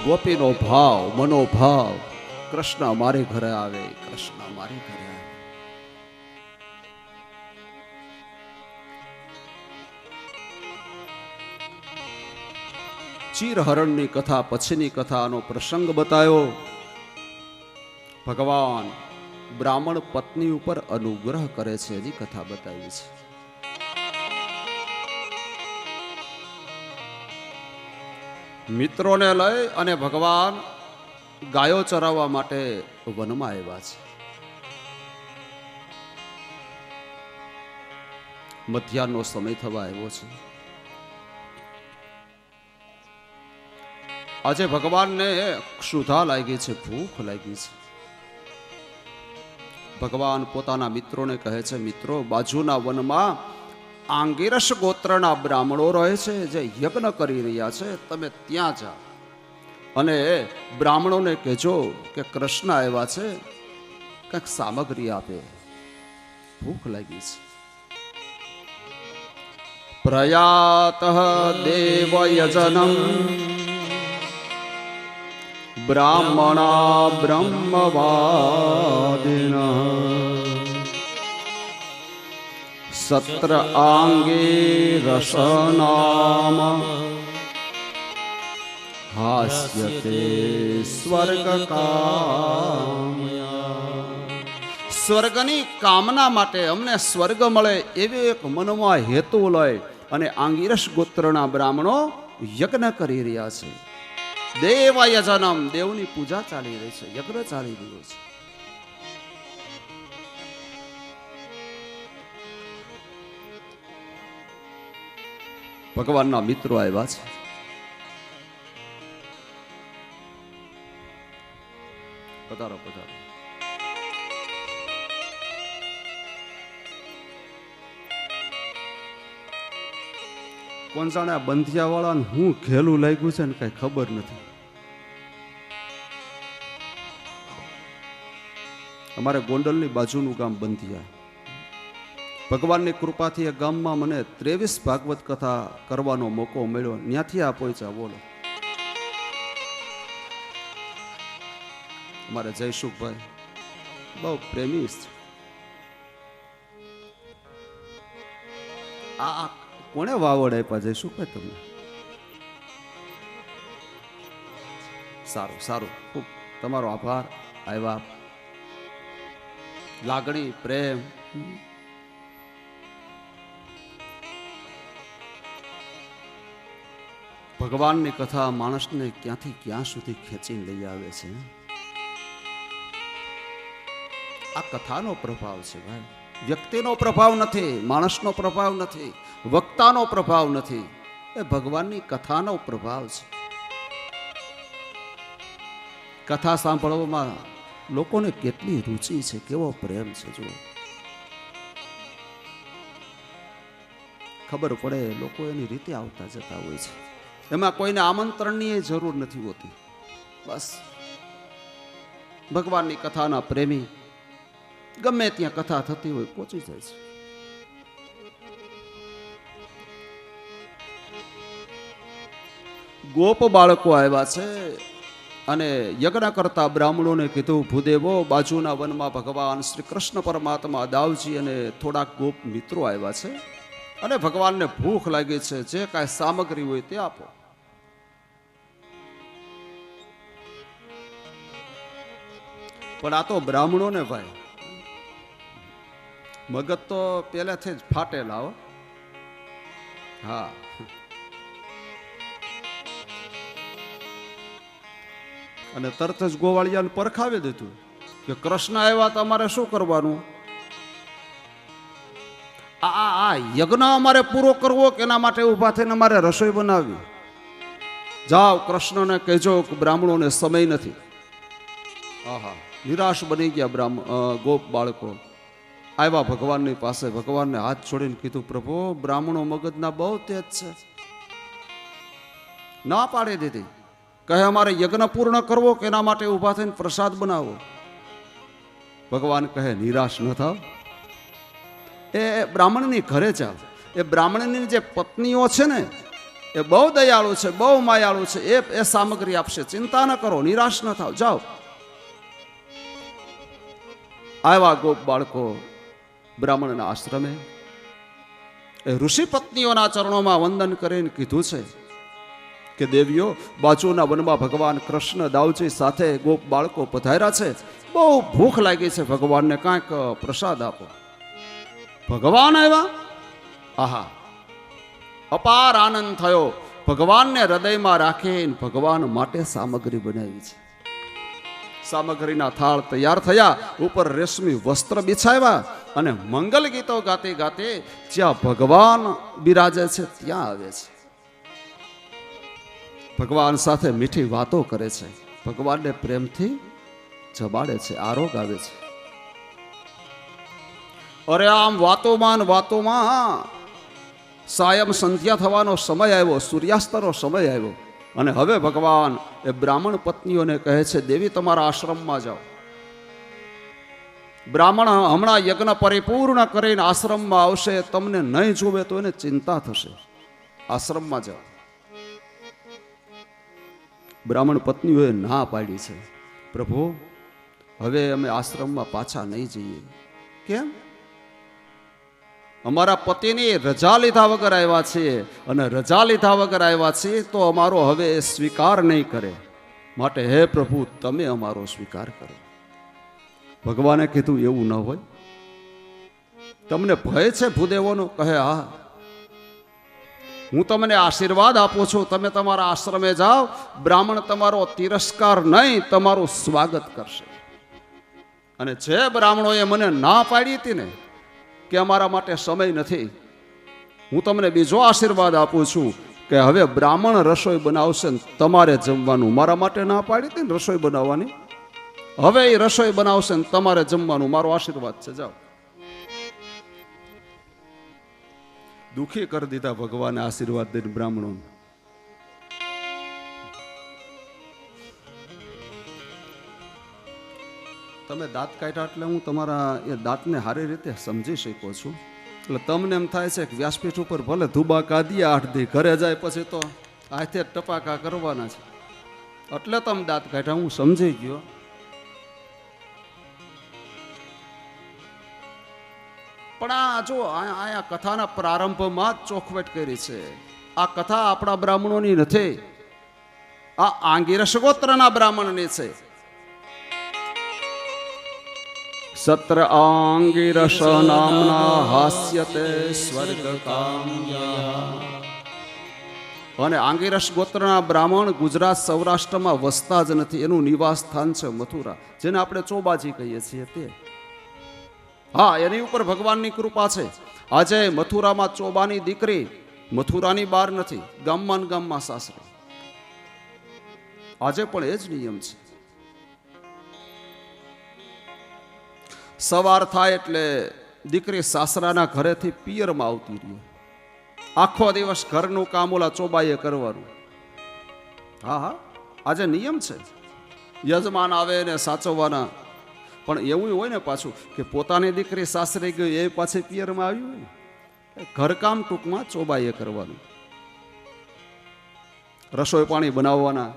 ગોપીનો ભાવ, મનોભાવ, કૃષ્ણ અમારે ઘરે આવે, કૃષ્ણ અમારે ઘરે આવે. ચીરહરણની કથા પછીની કથાનો પ્રસંગ બતાવ્યો. ભગવાન બ્રાહ્મણ પત્ની ઉપર અનુગ્રહ કરે છે એની કથા બતાવી છે. મિત્રોને લઈ અને ભગવાન ગાયો ચરાવવા માટે વનમાં આવ્યા છે. મધ્યાહનો સમય થવા આવ્યો છે. આજે ભગવાનને ક્ષુધા લાગી છે, ભૂખ લાગી છે. ભગવાન પોતાના મિત્રોને કહે છે, મિત્રો, બાજુના વનમાં આંગિરસ ગોત્રના બ્રાહ્મણો રહે છે જે યજ્ઞ કરી રહ્યા છે, તમે ત્યાં જાઓ અને બ્રાહ્મણોને કહેજો કે કૃષ્ણ આવ્યા છે, કંઈક સામગ્રી આપે, ભૂખ લાગી છે. પ્રયાતઃ દેવયજનમ બ્રાહ્મણા બ્રહ્મવાદિનઃ સત્ર આંગે રસનામ હાસ્યતે સ્વર્ગ કામયા. સ્વર્ગની કામના માટે અમને સ્વર્ગ મળે એવી એક મનમાં હેતુ લઈ અને આંગિરસ ગોત્રના બ્રાહ્મણો યજ્ઞ કરી રહ્યા છે. દેવયજનમ, દેવની પૂજા ચાલી રહી છે, યજ્ઞ ચાલી રહ્યો છે. ભગવાનના મિત્રો આવ્યા છે. પધારો પધારો. કોણ જાણે આ બંધિયા વાળાને હું ઘેલું લાગ્યું છે ને કઈ ખબર નથી. અમારે ગોંડલની બાજુનું ગામ બંધિયા. ભગવાનની કૃપાથી એ ગામમાં મને 23 ભાગવત કથા કરવાનો મોકો મળ્યો. ત્યાંથી આ પહોંચ્યા. બોલો, અમારે જયસુખભાઈ બહુ પ્રેમી છે. આ કોણે વાવડ આપ્યા જયસુખભાઈ તમને? સારું સારું, ખૂબ તમારો આભાર. આવ્યા, લાગણી, પ્રેમ. ભગવાનની કથા માણસને ક્યાંથી ક્યાં સુધી ખેંચીને લઈ આવે છે. આ કથાનો પ્રભાવ છે ભાઈ, વ્યક્તિનો પ્રભાવ નથી, માણસનો પ્રભાવ નથી, વક્તાનો પ્રભાવ નથી, એ ભગવાનની કથાનો પ્રભાવ છે. કથા સાંભળવામાં લોકોને કેટલી રુચિ છે, કેવો પ્રેમ છે. જુઓ, ખબર પડે લોકો એની રીતે આવતા જતા હોય છે. એમાં કોઈને આમંત્રણની જરૂર નથી હોતી. બસ ભગવાનની કથાના પ્રેમી ગમે ત્યાં કથા થતી હોય પહોંચી જાય છે. ગોપ બાળકો આવ્યા છે અને યજ્ઞ કરતા બ્રાહ્મણોને કીધું, ભૂદેવો, બાજુના વનમાં ભગવાન શ્રી કૃષ્ણ પરમાત્મા, દાવજી અને થોડાક ગોપ મિત્રો આવ્યા છે અને ભગવાનને ભૂખ લાગી છે, જે કાંઈ સામગ્રી હોય તે આપો. પણ આ તો બ્રાહ્મણોને ભાઈ મગજ તો પહેલેથી જ ફાટેલા હો. હા, અને તરત જ ગોવાળિયાને પરખાવી દીધું કે કૃષ્ણ આવ્યા, તમારે શું કરવાનું? આ યજ્ઞ અમારે પૂરો કરવો કે એના માટે ઊભા થઈને અમારે રસોઈ બનાવવી? જાઓ, કૃષ્ણને કહેજો કે બ્રાહ્મણોને સમય નથી. આહા, નિરાશ બની ગયા ગોપ બાળકો. આવ્યા ભગવાનની પાસે, ભગવાનને હાથ છોડીને કીધું, પ્રભુ, બ્રાહ્મણો મગજના બહુ તેજ છે. ના પાડી દીધી. કહે અમારે યજ્ઞ પૂર્ણ કરવો કે એના માટે ઊભા થઈને પ્રસાદ બનાવો? ભગવાન કહે, નિરાશ ન થાવ, એ બ્રાહ્મણની ઘરે જાઓ. એ બ્રાહ્મણની જે પત્નીઓ છે ને એ બહુ દયાળુ છે, બહુ માયાળુ છે, એ સામગ્રી આપશે, ચિંતા ન કરો, નિરાશ ન થાવ, જાઓ. આવ્યા ગોપ બાળકો બ્રાહ્મણના આશ્રમે. એ ઋષિ પત્નીઓના ચરણોમાં વંદન કરીને કીધું છે કે દેવીઓ, બાજુના વનમાં ભગવાન કૃષ્ણ દાઉજી સાથે ગોપ બાળકો પધાર્યા છે, બહુ ભૂખ લાગી છે, ભગવાનને કાંઈક પ્રસાદ આપો. ભગવાન આવ્યા. આહા, અપાર આનંદ થયો. ભગવાનને હૃદયમાં રાખીને ભગવાન માટે સામગ્રી બનાવી છે. સામગ્રીના થાળ તૈયાર થયા, ઉપર રેશમી વસ્ત્ર બિછાવ્યા અને મંગલ ગીતો ગાતે ગાતે જ્યાં ભગવાન બિરાજે છે ત્યાં આવે છે. ભગવાન સાથે મીઠી વાતો કરે છે, ભગવાનને પ્રેમથી જમાડે છે, આરોગ આવે છે. અરે આમ વાતોમાં સાયમ સંધ્યા થવાનો સમય આવ્યો, સૂર્યાસ્તનો સમય આવ્યો અને હવે ભગવાન એ બ્રાહ્મણ પત્નીઓને કહે છે, દેવી તમારા આશ્રમમાં જાઓ. બ્રાહ્મણ હમણાં યજ્ઞ પરિપૂર્ણ કરીને આશ્રમમાં આવશે, તમને નહીં જોવે તો એને ચિંતા થશે, આશ્રમમાં જાઓ. બ્રાહ્મણ પત્નીઓએ ના પાડી છે, પ્રભુ હવે અમે આશ્રમમાં પાછા નહીં જઈએ. કેમ? અમારા પતિની રજા લીધા વગર આવ્યા છીએ અને રજા લીધા વગર આવ્યા છીએ તો અમારો હવે સ્વીકાર નહીં કરે, માટે હે પ્રભુ તમે અમારો સ્વીકાર કરો. ભગવાને કીધું એવું ન હોય, તમને ભય છે ભૂદેવોનો? કહે હા, હું તમને આશીર્વાદ આપું છું, તમે તમારા આશ્રમે જાઓ, બ્રાહ્મણ તમારો તિરસ્કાર નહીં તમારું સ્વાગત કરશે. અને જે બ્રાહ્મણોએ મને ના પાડી હતી ને કે અમારા માટે સમય નથી, હું તમને બીજો આશીર્વાદ આપું છું કે હવે બ્રાહ્મણ રસોઈ બનાવશે ને તમારે જમવાનું. મારા માટે ના પાડી હતી ને રસોઈ બનાવવાની, હવે એ રસોઈ બનાવશે ને તમારે જમવાનું, મારો આશીર્વાદ છે, જાઓ. દુખી કરી દીધા ભગવાને આશીર્વાદ દઈને બ્રાહ્મણો. તમે દાંત કાઢ્યા એટલે હું તમારા એ દાંતને સારી રીતે સમજી શકું છું. એટલે તમને એમ થાય છે કે વ્યાસપીઠ ઉપર ભલે ધુબા કાઢીએ 8 દી, ઘરે જાય પછી તો હાથે ટપાકા કરવાના છે, એટલે તમે દાંત કાઢ્યા, હું સમજી ગયો. પણ આ જો અહીંયા કથાના પ્રારંભમાં જ ચોખવટ કરી છે. આ કથા આપણા બ્રાહ્મણોની નથી, આ આંગિરસ ગોત્રના બ્રાહ્મણની છે. સત્ર આંગિરસ નામના હાસ્યતે સ્વર્ગ કામ્યા. અને આંગિરસ ગોત્રના બ્રાહ્મણ ગુજરાત સૌરાષ્ટ્રમાં વસતા જ નથી, એનું નિવાસ સ્થાન છે મથુરા, જેને આપણે ચોબાજી કહીએ છીએ તે. હા, એની ઉપર ભગવાનની કૃપા છે. આજે મથુરામાં ચોબાની દીકરી મથુરાની બહાર નથી, ગામમાં ગામમાં સાસરે. આજે પણ એ જ નિયમ છે. સવાર થાય એટલે દીકરી સાસરાના ઘરેથી પિયરમાં આવતી રહી, આખો દિવસ ઘરનું કામ ઓલા ચોબાઈએ કરવાનું. હા હા, આજે નિયમ છે, યજમાન આવે ને સાચવવાના. પણ એવું હોય ને પાછું કે પોતાની દીકરી સાસરે ગઈ એ પાછી પિયરમાં આવી હોય ને, ઘરકામ ટૂંકમાં ચોબાઈએ કરવાનું, રસોઈ પાણી બનાવવાના.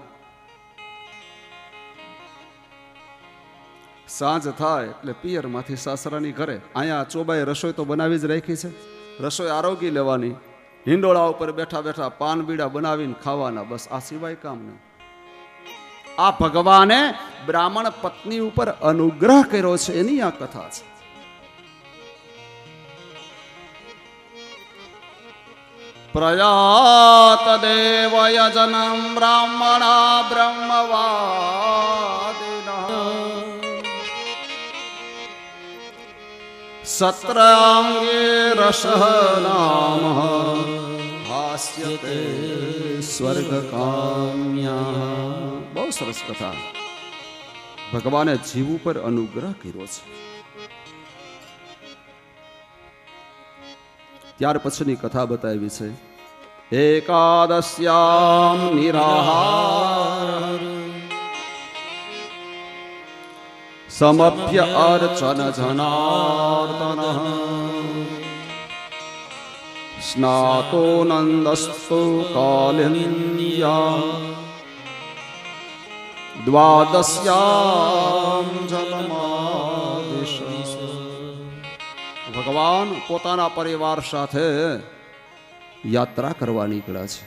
સાંજ થાય એટલે પિયરમાંથી સાસરાની ઘરે. અહીંયા ચોબાએ રસોઈ તો બનાવી જ રાખી છે, રસોઈ આરોગી લેવાની, હિંડોળા ઉપર બેઠા બેઠા પાન બીડા બનાવીને ખાવાના, બસ આ સિવાય કામ નહીં. આ ભગવાને બ્રાહ્મણ પત્ની ઉપર અનુગ્રહ કર્યો છે, એની આ કથા છે. પ્રયાત દેવ યજનમ બ્રાહ્મણા બ્રહ્મવાદિના સત્રાંગે રસ નામ હાસ્યતે સ્વર્ગ કામ્યા. બહુ સરસ કથા. ભગવાને જીવ ઉપર અનુગ્રહ કર્યો છે. ત્યાર પછીની કથા બતાવી છે. એકાદશ્યામ નિરાહાર સમભ્ય અર્ચન જનાર્દન સ્નાતો નંદસ્તુ કાલિન્યા દ્વાદશ્યામ જન્માદિશ. ભગવાન પોતાના પરિવાર સાથે યાત્રા કરવા નીકળ્યા છે.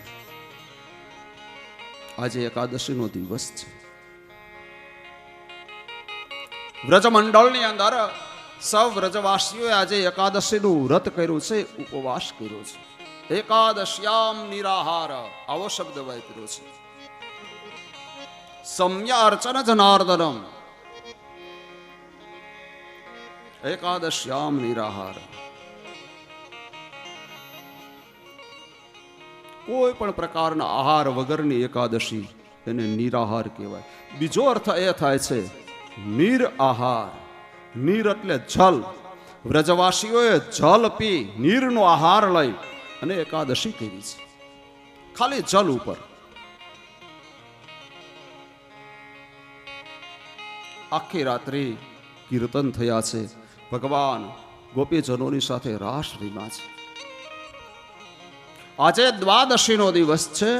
આજે એકાદશીનો દિવસ છે. વ્રજમંડળની અંદર સૌ વ્રજવાસીઓએ આજે એકાદશીનું વ્રત કર્યું છે, ઉપવાસ કર્યો છે. એકાદશ્યામ નિરાહાર આવો શબ્દ વાપર્યો છે. સમ્ય અર્ચન જનાર્દનમ એકાદશ્યામ નિરાહાર. કોઈ પણ પ્રકારના આહાર વગરની એકાદશી એને નિરાહાર કહેવાય. બીજો અર્થ એ થાય છે નીર આહાર. નીર એટલે જલ. વ્રજવાસીઓએ જલ પી નીરનો આહાર લઈ અને એકાદશી કરી છે, ખાલી જલ ઉપર. આખી રાત્રિ કીર્તન થયા છે. ભગવાન ગોપીજનોની સાથે રાસ રમ્યા છે. આજે દ્વાદશીનો દિવસ છે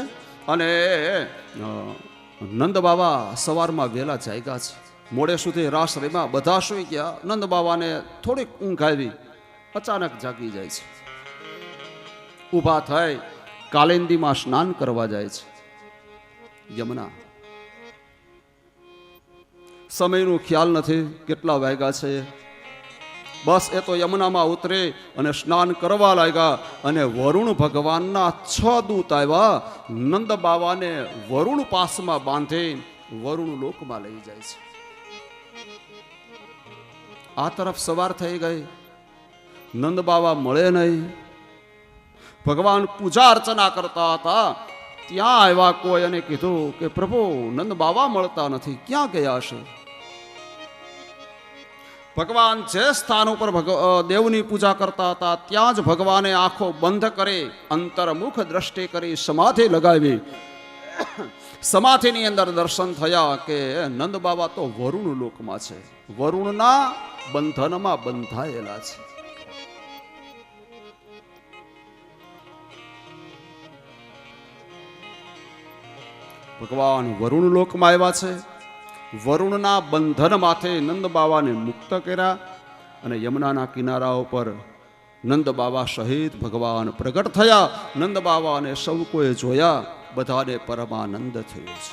અને નંદ બાબા સવારમાં વહેલા જાગ્યા છે. મોડે સુધી રાસ રમ્યા, બધા સુઈ ગયા. નંદ બાબાને થોડીક ઊંઘ આવી, અચાનક જાગી જાય છે. ઊભા થઈ કાલિંદીમાં સ્નાન કરવા જાય છે. યમુના સમયનું ખ્યાલ નથી કેટલા વાગ્યા છે. બસ એ તો યમુનામાં ઉતરે અને સ્નાન કરવા લાગ્યા અને વરુણ ભગવાનના 6 દૂત આવ્યા. નંદ બાબાને વરુણ પાસમાં બાંધી વરુણ લોકમાં લઈ જાય છે. આ તરફ સવાર થઈ ગઈ, નંદ બાબા મળે નહીં. ભગવાન પૂજા અર્ચના કરતા હતા, ત્યાં આવ્યા કોઈ અને કીધું કે પ્રભુ નંદ બાબા મળતા નથી, ક્યાં ગયા હશે? ભગવાન જે સ્થાન ઉપર દેવની પૂજા કરતા હતા ત્યાં જ ભગવાને આંખો બંધ કરી અંતર્મુખ દ્રષ્ટિ કરી સમાધિ લગાવી. સમાધિની અંદર દર્શન થયા કે નંદ બાબા તો વરુણ લોકમાં છે, વરુણના બંધનમાં બંધાયેલા છે. ભગવાન વરુણ લોકમાં આવ્યા છે. વરુણના બંધનમાંથી નંદ બાબાને મુક્ત કર્યા અને યમુનાના કિનારા ઉપર નંદ બાબા સહિત ભગવાન પ્રગટ થયા. નંદ બાબાને સૌ કોઈ જોયા, બધાને પરમાનંદ થયો છે.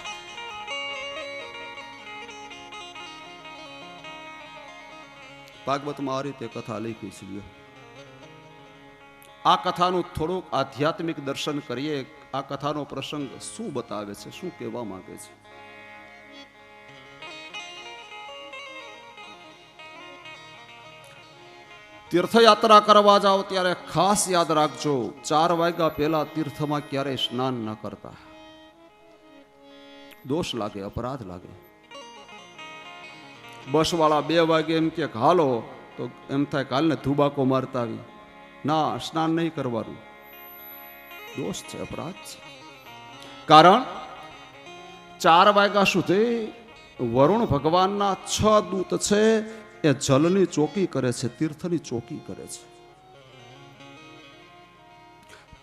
ભાગવતમાં આ રીતે કથા લખી છે. આ કથાનું થોડુંક આધ્યાત્મિક દર્શન કરીએ. આ કથાનો પ્રસંગ શું બતાવે છે, શું કહેવા માંગે છે? તીર્થયાત્રા કરવા જાઓ ત્યારે ખાસ યાદ રાખજો, 4 વાગ્યા પહેલા તીર્થમાં ક્યારેય સ્નાન ન કરતા. દોષ લાગે, અપરાધ લાગે. બસ વાળા 2 વાગે એમ કે હાલો તો એમ થાય કાલને ધુબાકો મારતા આવી. ના, સ્નાન નહીં કરવાનું. દોષ છે, અપરાધ છે. કારણ 4 વાગ્યા સુધી વરુણ ભગવાનના 6 દૂત છે એ જલની ચોકી કરે છે, તીર્થની ચોકી કરે છે.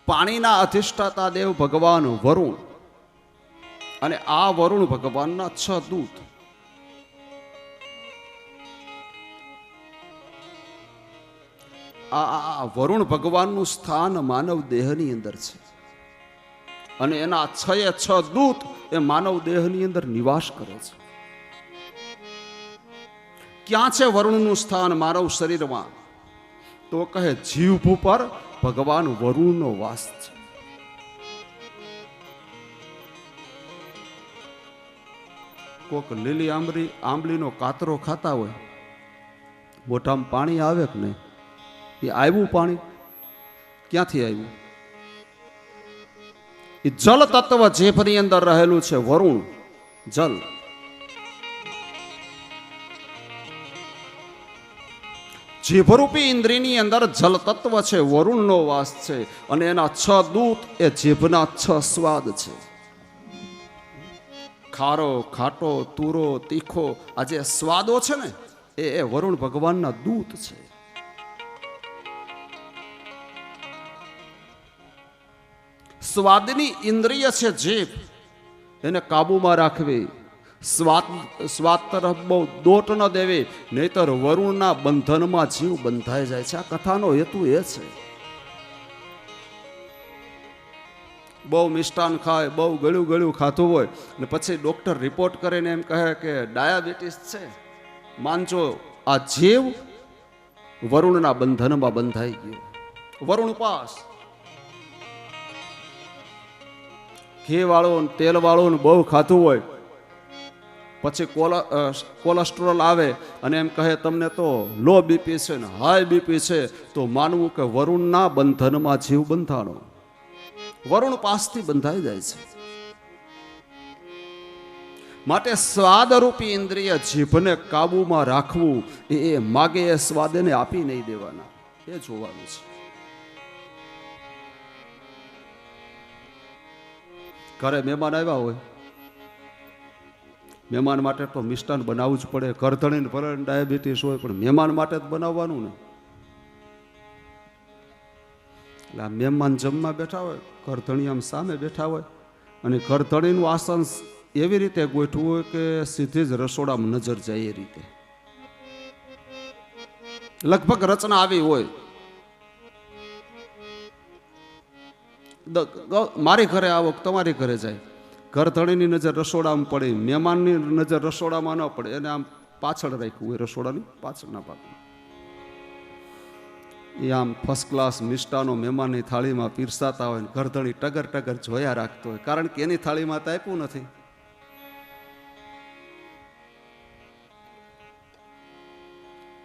પાણીના અધિષ્ઠાતા દેવ ભગવાન વરુણ અને આ વરુણ ભગવાનના 6 દૂત. આ વરુણ ભગવાનનું સ્થાન માનવ દેહની અંદર છે અને એના 6 દૂત એ માનવ દેહની અંદર નિવાસ કરે છે. ક્યાં છે વરુણનું સ્થાન માનવ શરીરમાં? તો કહે જીભ ઉપર ભગવાન વરુણનો વાસ છે. કોક લીલી આંબલીનો કાતરો ખાતા હોય, મોઢામાં પાણી આવે કે નહીં? એ આવ્યું પાણી ક્યાંથી આવ્યું? એ જલ તત્વ જીભની અંદર રહેલું છે, વરુણ જલ. જીભરૂપી ઇન્દ્રિયની અંદર જલ તત્વ છે, વરુણનો વાસ છે અને એના 6 દૂત એ જીભના 6 સ્વાદ છે. ખારો, ખાટો, તુરો, તીખો, આ જે સ્વાદો છે ને એ વરુણ ભગવાનના દૂત છે. સ્વાદની ઇન્દ્રિય છે જીભ, એને કાબુમાં રાખવી. સ્વાદ તરફ બહુ દોટ ન દેવી, નહીતર વરુણના બંધનમાં જીવ બંધાઈ જાય છે. આ કથાનો હેતુ એ છે. બહુ મિષ્ટાન ખાય, બહુ ગળ્યું ગળ્યું ખાતું હોય ને પછી ડોક્ટર રિપોર્ટ કરીને એમ કહે કે ડાયાબિટીસ છે, માનજો આ જીવ વરુણના બંધનમાં બંધાઈ ગયો. વરુણ પાસ ઘી વાળું તેલ વાળું બહુ ખાતું હોય, પછી કોલેસ્ટ્રોલ આવે અને એમ કહે તમને તો લો બીપી છે ને હાઈ બીપી છે, તો માનવું કે વરુણના બંધનમાં જીવ બંધાણો, વરુણ પાસથી બંધાઈ જાય છે. માટે સ્વાદરૂપી ઇન્દ્રિય જીભને કાબુમાં રાખવું, એ માગે એ સ્વાદ એને આપી નહીં દેવાના, એ જોવાનું છે. ઘરે મહેમાન આવ્યા હોય, મહેમાન માટે તો મિષ્ટાન બનાવવું જ પડે. કરધણીને ભલે ડાયાબિટીસ હોય પણ મહેમાન માટે જ બનાવવાનું ને. એટલે આ મહેમાન જમવા બેઠા હોય, કરધણી આમ સામે બેઠા હોય અને કરધણીનું આસન એવી રીતે ગોઠવું હોય કે સીધી જ રસોડામાં નજર જાય એ રીતે, લગભગ રચના આવી હોય. મારી ઘરે આવો, તમારી ઘરે જાય, ઘરધણીની નજર રસોડામાં પડે, મહેમાનની નજર રસોડામાં ન પડે, એને આમ પાછળ રાખ્યું હોય, રસોડાની પાછળના ભાગમાં. એ આમ ફર્સ્ટ ક્લાસ મિષ્ટાનો મહેમાનની થાળીમાં પીરસાતા હોય, ઘરધણી ટગર ટગર જોયા રાખતો હોય, કારણ કે એની થાળીમાં તો આપ્યું નથી.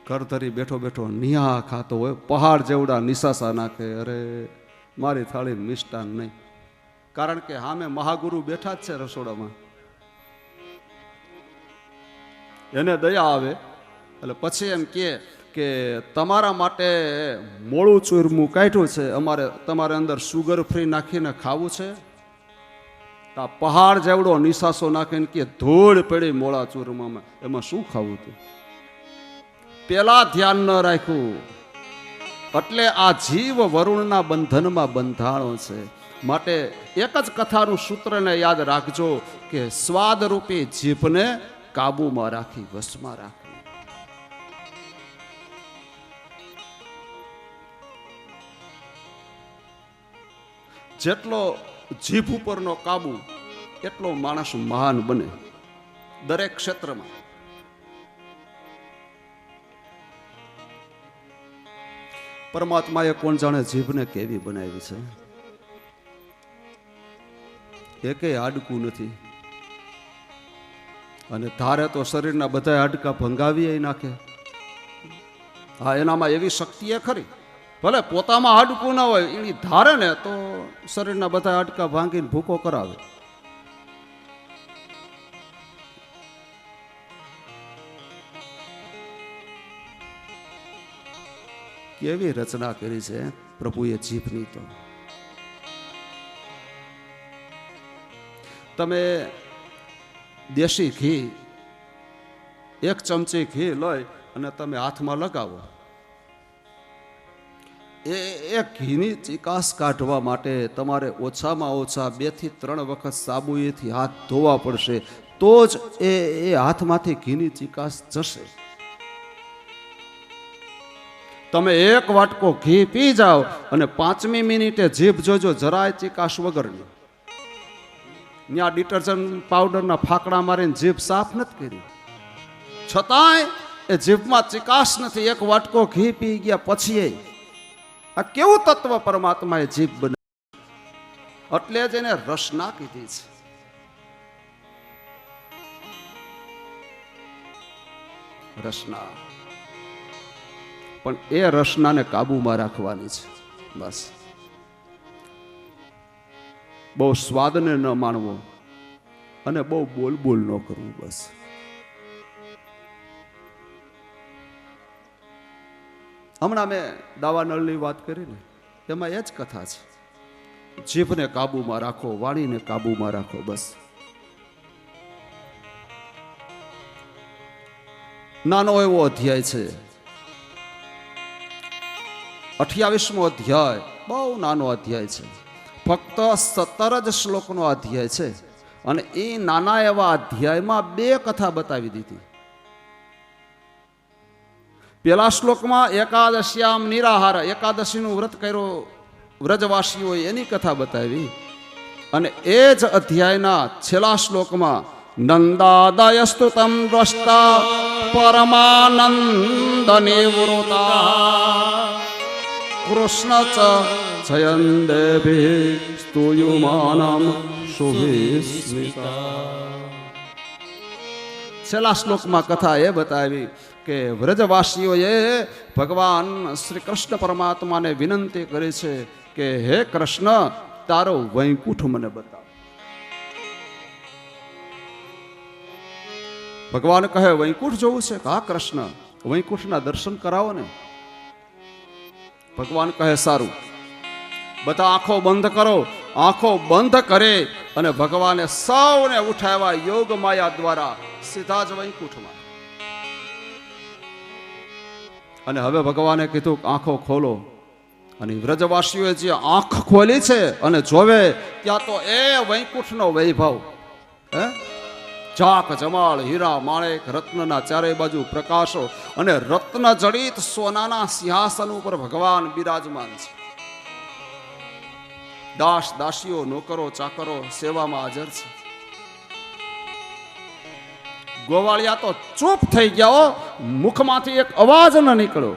ઘરધણી બેઠો બેઠો નિહા ખાતો હોય, પહાડ જેવડા નિશાસા નાખે, અરે મારી થાળી મિષ્ટાન નહીં, કારણ કે સામે મહાગુરુ બેઠા જ છે રસોડામાં. એને દયા આવે એટલે પછી એમ કે તમારા માટે મોળું ચૂરમું કાઢ્યું છે, અમારે તમારે અંદર સુગર ફ્રી નાખીને ખાવું છે. આ પહાડ જેવડો નિશાસો નાખીને કે ધૂળ પડી મોળા ચૂરમામાં, એમાં શું ખાવું હતું? પેલા ધ્યાન ન રાખ્યું, એટલે આ જીવ વરુણના બંધનમાં બંધાણો છે. માટે એક જ કથાનું સૂત્રને યાદ રાખજો કે સ્વાદરૂપી જીભને કાબુમાં રાખી, વશમાં રાખી. જેટલો જીભ ઉપરનો કાબુ એટલો માણસ મહાન બને દરેક ક્ષેત્રમાં. પરમાત્માએ કોણ જાણે જીભને કેવી બનાવી છે. એકેય હાડકું નથી, અને ધારે તો શરીરના બધા હાડકા ભંગાવી નાખે. હા, એનામાં એવી શક્તિ એ ખરી, ભલે પોતામાં હાડકું ના હોય, એની ધારે ને તો શરીરના બધા હાડકા ભાંગીને ભૂકો કરાવે. કેવી રચના કરી છે પ્રભુએ જીભની. તો તમે દેશી ઘી, એક ચમચી ઘી લઈ અને તમે હાથમાં લગાવો, એ ઘીની ચિકાસ કાઢવા માટે તમારે ઓછામાં ઓછા 2 થી 3 વખત સાબુએથી હાથ ધોવા પડશે, તો જ એ હાથમાંથી ઘીની ચિકાસ જશે. તમે એક વાટકો ઘી પી જાઓ અને 5મી મિનિટે જીભ જોજો જરાય ચિકાસ વગરની. ત્યાં ડિટર્જન્ટ પાવડરના ફાકડા મારીને જીભ સાફ નથી કરી, છતાંય એ જીભમાં ચિકાસ નથી. એક વાટકો ઘી પી ગયા પછી આ કેવું તત્વ પરમાત્માએ જીભ બનાવી, એટલે જ એને રસના કીધી છે. રસના, પણ એ રસનાને કાબુમાં રાખવાની છે. બસ બહુ સ્વાદને ન માણવો અને બહુ બોલ બોલ ન કરવું. બસ હમણાં મેં દાવાનળની વાત કરી ને, એમાં એ જ કથા છે. જીભને કાબુમાં રાખો, વાણીને કાબુમાં રાખો. બસ નાનો એવો અધ્યાય છે, 28મો અધ્યાય, બહુ નાનો અધ્યાય છે. ફક્ત 17 જ શ્લોકનો અધ્યાય છે અને એ નાના એવા અધ્યાયમાં 2 કથા બતાવી દીધી. પેલા શ્લોકમાં એકાદશ્યામ નિરાહાર, એકાદશીનું વ્રત કર્યો વ્રજવાસીઓએ એની કથા બતાવી અને એ જ અધ્યાયના છેલ્લા શ્લોકમાં નંદાદયસ્તુ તમ દ્રષ્ટા પરમાનંદ નિવૃતા કૃષ્ણ ચ જયન દેભે સ્તુયુમાનમ શુભેસ્મિતા. છેલ્લા શ્લોકમાં કથા એ બતાવી કે વ્રજવાસીઓએ ભગવાન શ્રી કૃષ્ણ પરમાત્માને વિનંતી કરી છે કે હે કૃષ્ણ, તારો વૈકુંઠ મને બતાવ. ભગવાન કહે વૈકુંઠ જોવું છે? હા કૃષ્ણ, વૈકુંઠના દર્શન કરાવો ને. ભગવાન કહે સારું, બધા આંખો બંધ કરો. આંખો બંધ કરે અને ભગવાને સૌને ઉઠાવ્યા યોગ માયા દ્વારા સીધા જ વૈકુંઠમાં. અને હવે ભગવાને કીધું આંખો ખોલો. અને વ્રજવાસીઓએ જે આંખ ખોલી છે અને જોવે ત્યાં તો એ વૈકુંઠનો વૈભવ, ચાક જમાળ, હીરા માણેક, રત્નના ચારે બાજુ પ્રકાશો અને રત્ન જડિત સોનાના સિંહાસન ઉપર ભગવાન બિરાજમાન છે. દાસ દાસીઓ, નોકરો ચાકરો સેવામાં હાજર છે. ગોવાળિયા તો ચૂપ થઈ ગયા. મુખમાંથી એક અવાજ ન નીકળ્યો.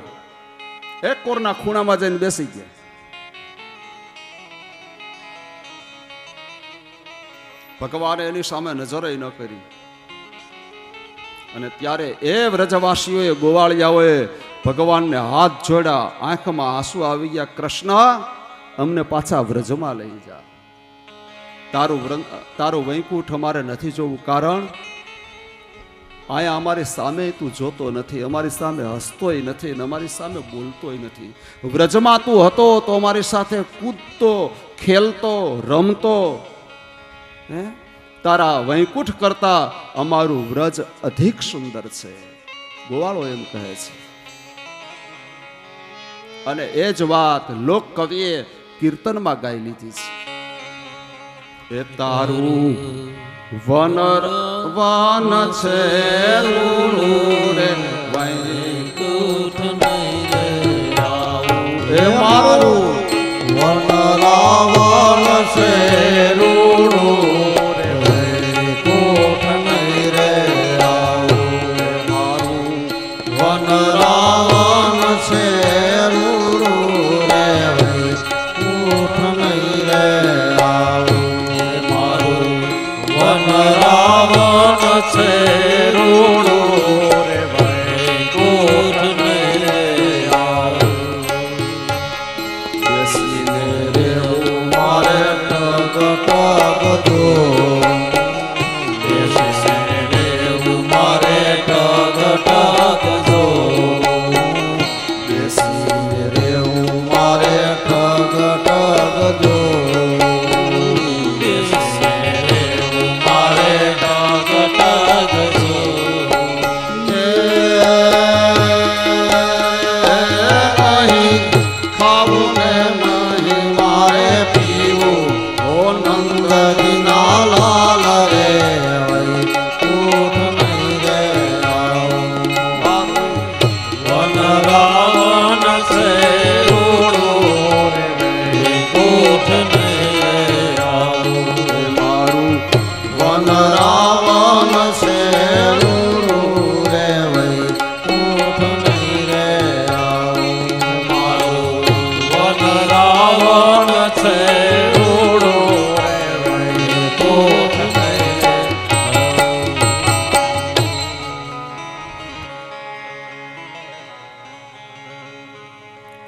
એક કોરના ખૂણામાં જઈને બેસી ગયા. ભગવાને એની સામે નજર ન કરી. અને ત્યારે એ વ્રજવાસીઓએ, ગોવાળિયાઓએ ભગવાનને હાથ જોડ્યા, આંખમાં આંસુ આવી ગયા. કૃષ્ણ, અમને પાછા વ્રજમાં લઈ જા. તારું વૈકુંઠ અમારે નથી જોવું, કારણ આયા અમારી સામે તું જોતો નથી, અમારી સામે હસતોય નથી ને અમારી સામે બોલતોય નથી. વ્રજમાં તું હતો તો અમારી સાથે કૂદતો, ખેલતો, રમતો. તારા વૈકુંઠ કરતા અમારું વ્રજ અધિક સુંદર છે, ગોવાળો એમ કહે છે. અને એ જ વાત લોક કવિએ કીર્તનમાં ગાઈ લીધી છે. એ તારું વન છે રે વૈકુંઠ એ મારું વન રાવણ છે રે વૈકુંઠ નહીં રે આવું. મારું વન રાવણ છે રે વૈકુંઠ નહીં રે આવું. મારું વન રાવણ છે રૂડો રે વૈકુંઠ નહીં રે આવું. બેસીને રેવું મારે ટગ ટગ જો, બેસીને રેવું મારે ટગ ટગ જો, બેસીને રેવું મારે ટગ ટગ જો.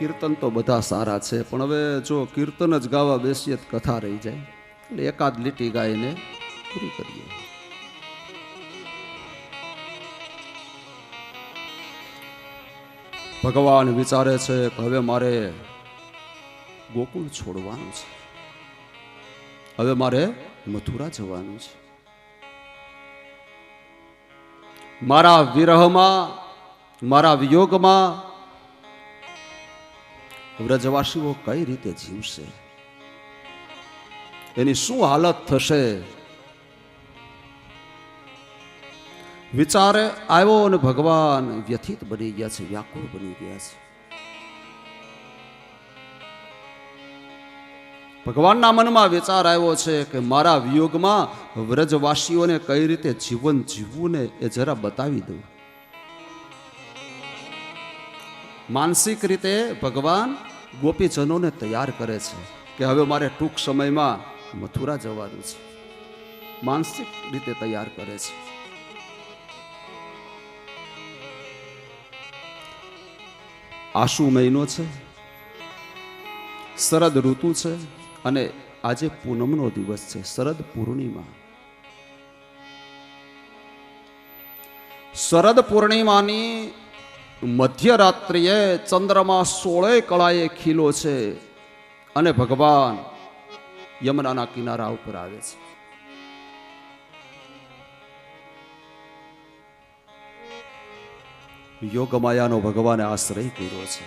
કીર્તન તો બધા સારા છે, પણ હવે જો કીર્તન જ ગાવા બેસીએ તો કથા રહી જાય, એટલે એકાદ લીટી ગાઈને પૂરી કરીએ. ભગવાન વિચારે છે કે હવે મારે ગોકુળ છોડવાનું છે, હવે મારે મથુરા જવાનું છે. મારા વિરહમાં, મારા વિયોગમાં વ્રજવાસીઓ કઈ રીતે જીવશે? એની શું હાલત થશે? વિચારે આવ્યો અને ભગવાન વ્યથિત બની ગયા છે, વ્યાકુળ બની ગયા છે. ભગવાનના મનમાં વિચાર આવ્યો છે કે મારા વિયોગમાં વ્રજવાસીઓને કઈ રીતે જીવન જીવવું ને એ જરા બતાવી દઉં. માનસિક રીતે ભગવાન ગોપીજનોને તૈયાર કરે છે કે હવે મારે ટૂંક સમયમાં મથુરા જવાનું છે. માનસિક રીતે તૈયાર કરે છે. આશુ મહિનો છે, શરદ ઋતુ છે અને આજે પૂનમનો દિવસ છે, શરદ પૂર્ણિમા. શરદ પૂર્ણિમાની મધ્યરાત્રિએ ચંદ્રમા 16 કળાએ ખીલો છે અને ભગવાન યમુનાના કિનારા ઉપર આવે છે. યોગમાયાનો ભગવાને આશ્રય કર્યો છે.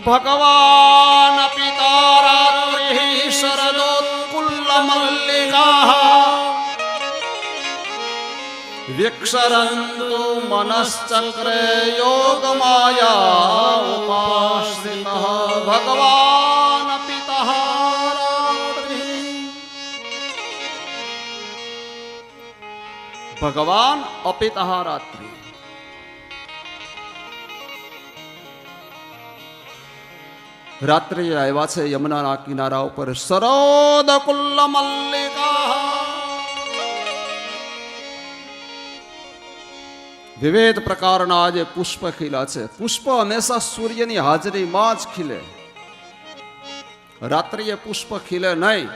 ભગવાન પિતા રાત્રિ શરદોત્કુલ્લ મલ્લિકા વિક્ષરંતુ મનશ્ચક્રે યોગમાયા ઉપાશ્રિતઃ. ભગવાન પિતા ભગવાન અપિતઃ રાત્રિ. રાત્રિ આવ્યા છે યમુનાના કિનારા ઉપર. શરદ કુલ્લ મલ્લિકા, વિવિધ પ્રકારના આજે પુષ્પ ખીલા છે. પુષ્પ હંમેશા સૂર્યની હાજરીમાં જ ખીલે. રાત્રિએ પુષ્પ ખીલે નહીં,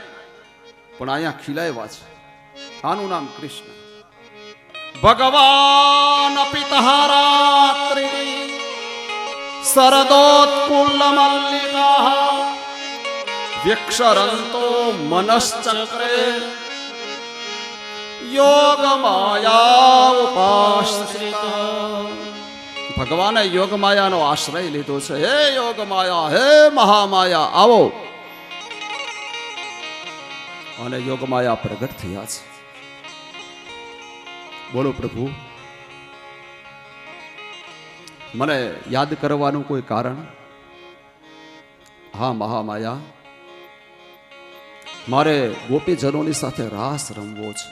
પણ અહીંયા ખીલાવ્યા છે. આનું નામ કૃષ્ણ. ભગવાન પિતઃ રાત્રિ શરદોત્કુલ્લ મલ્લિકા વિક્ષરંતો મનશ્ચક્રે યોગમાયા ઉપાશ્રિતઃ. ભગવાને યોગમાયાનો આશ્રય લીધો છે. હે યોગમાયા, હે મહામાયા, આવો. અને યોગમાયા પ્રગટ થયા છે. બોલો પ્રભુ, મને યાદ કરવાનું કોઈ કારણ? હા મહામાયા, મારે ગોપીજનોની સાથે રાસ રમવો છે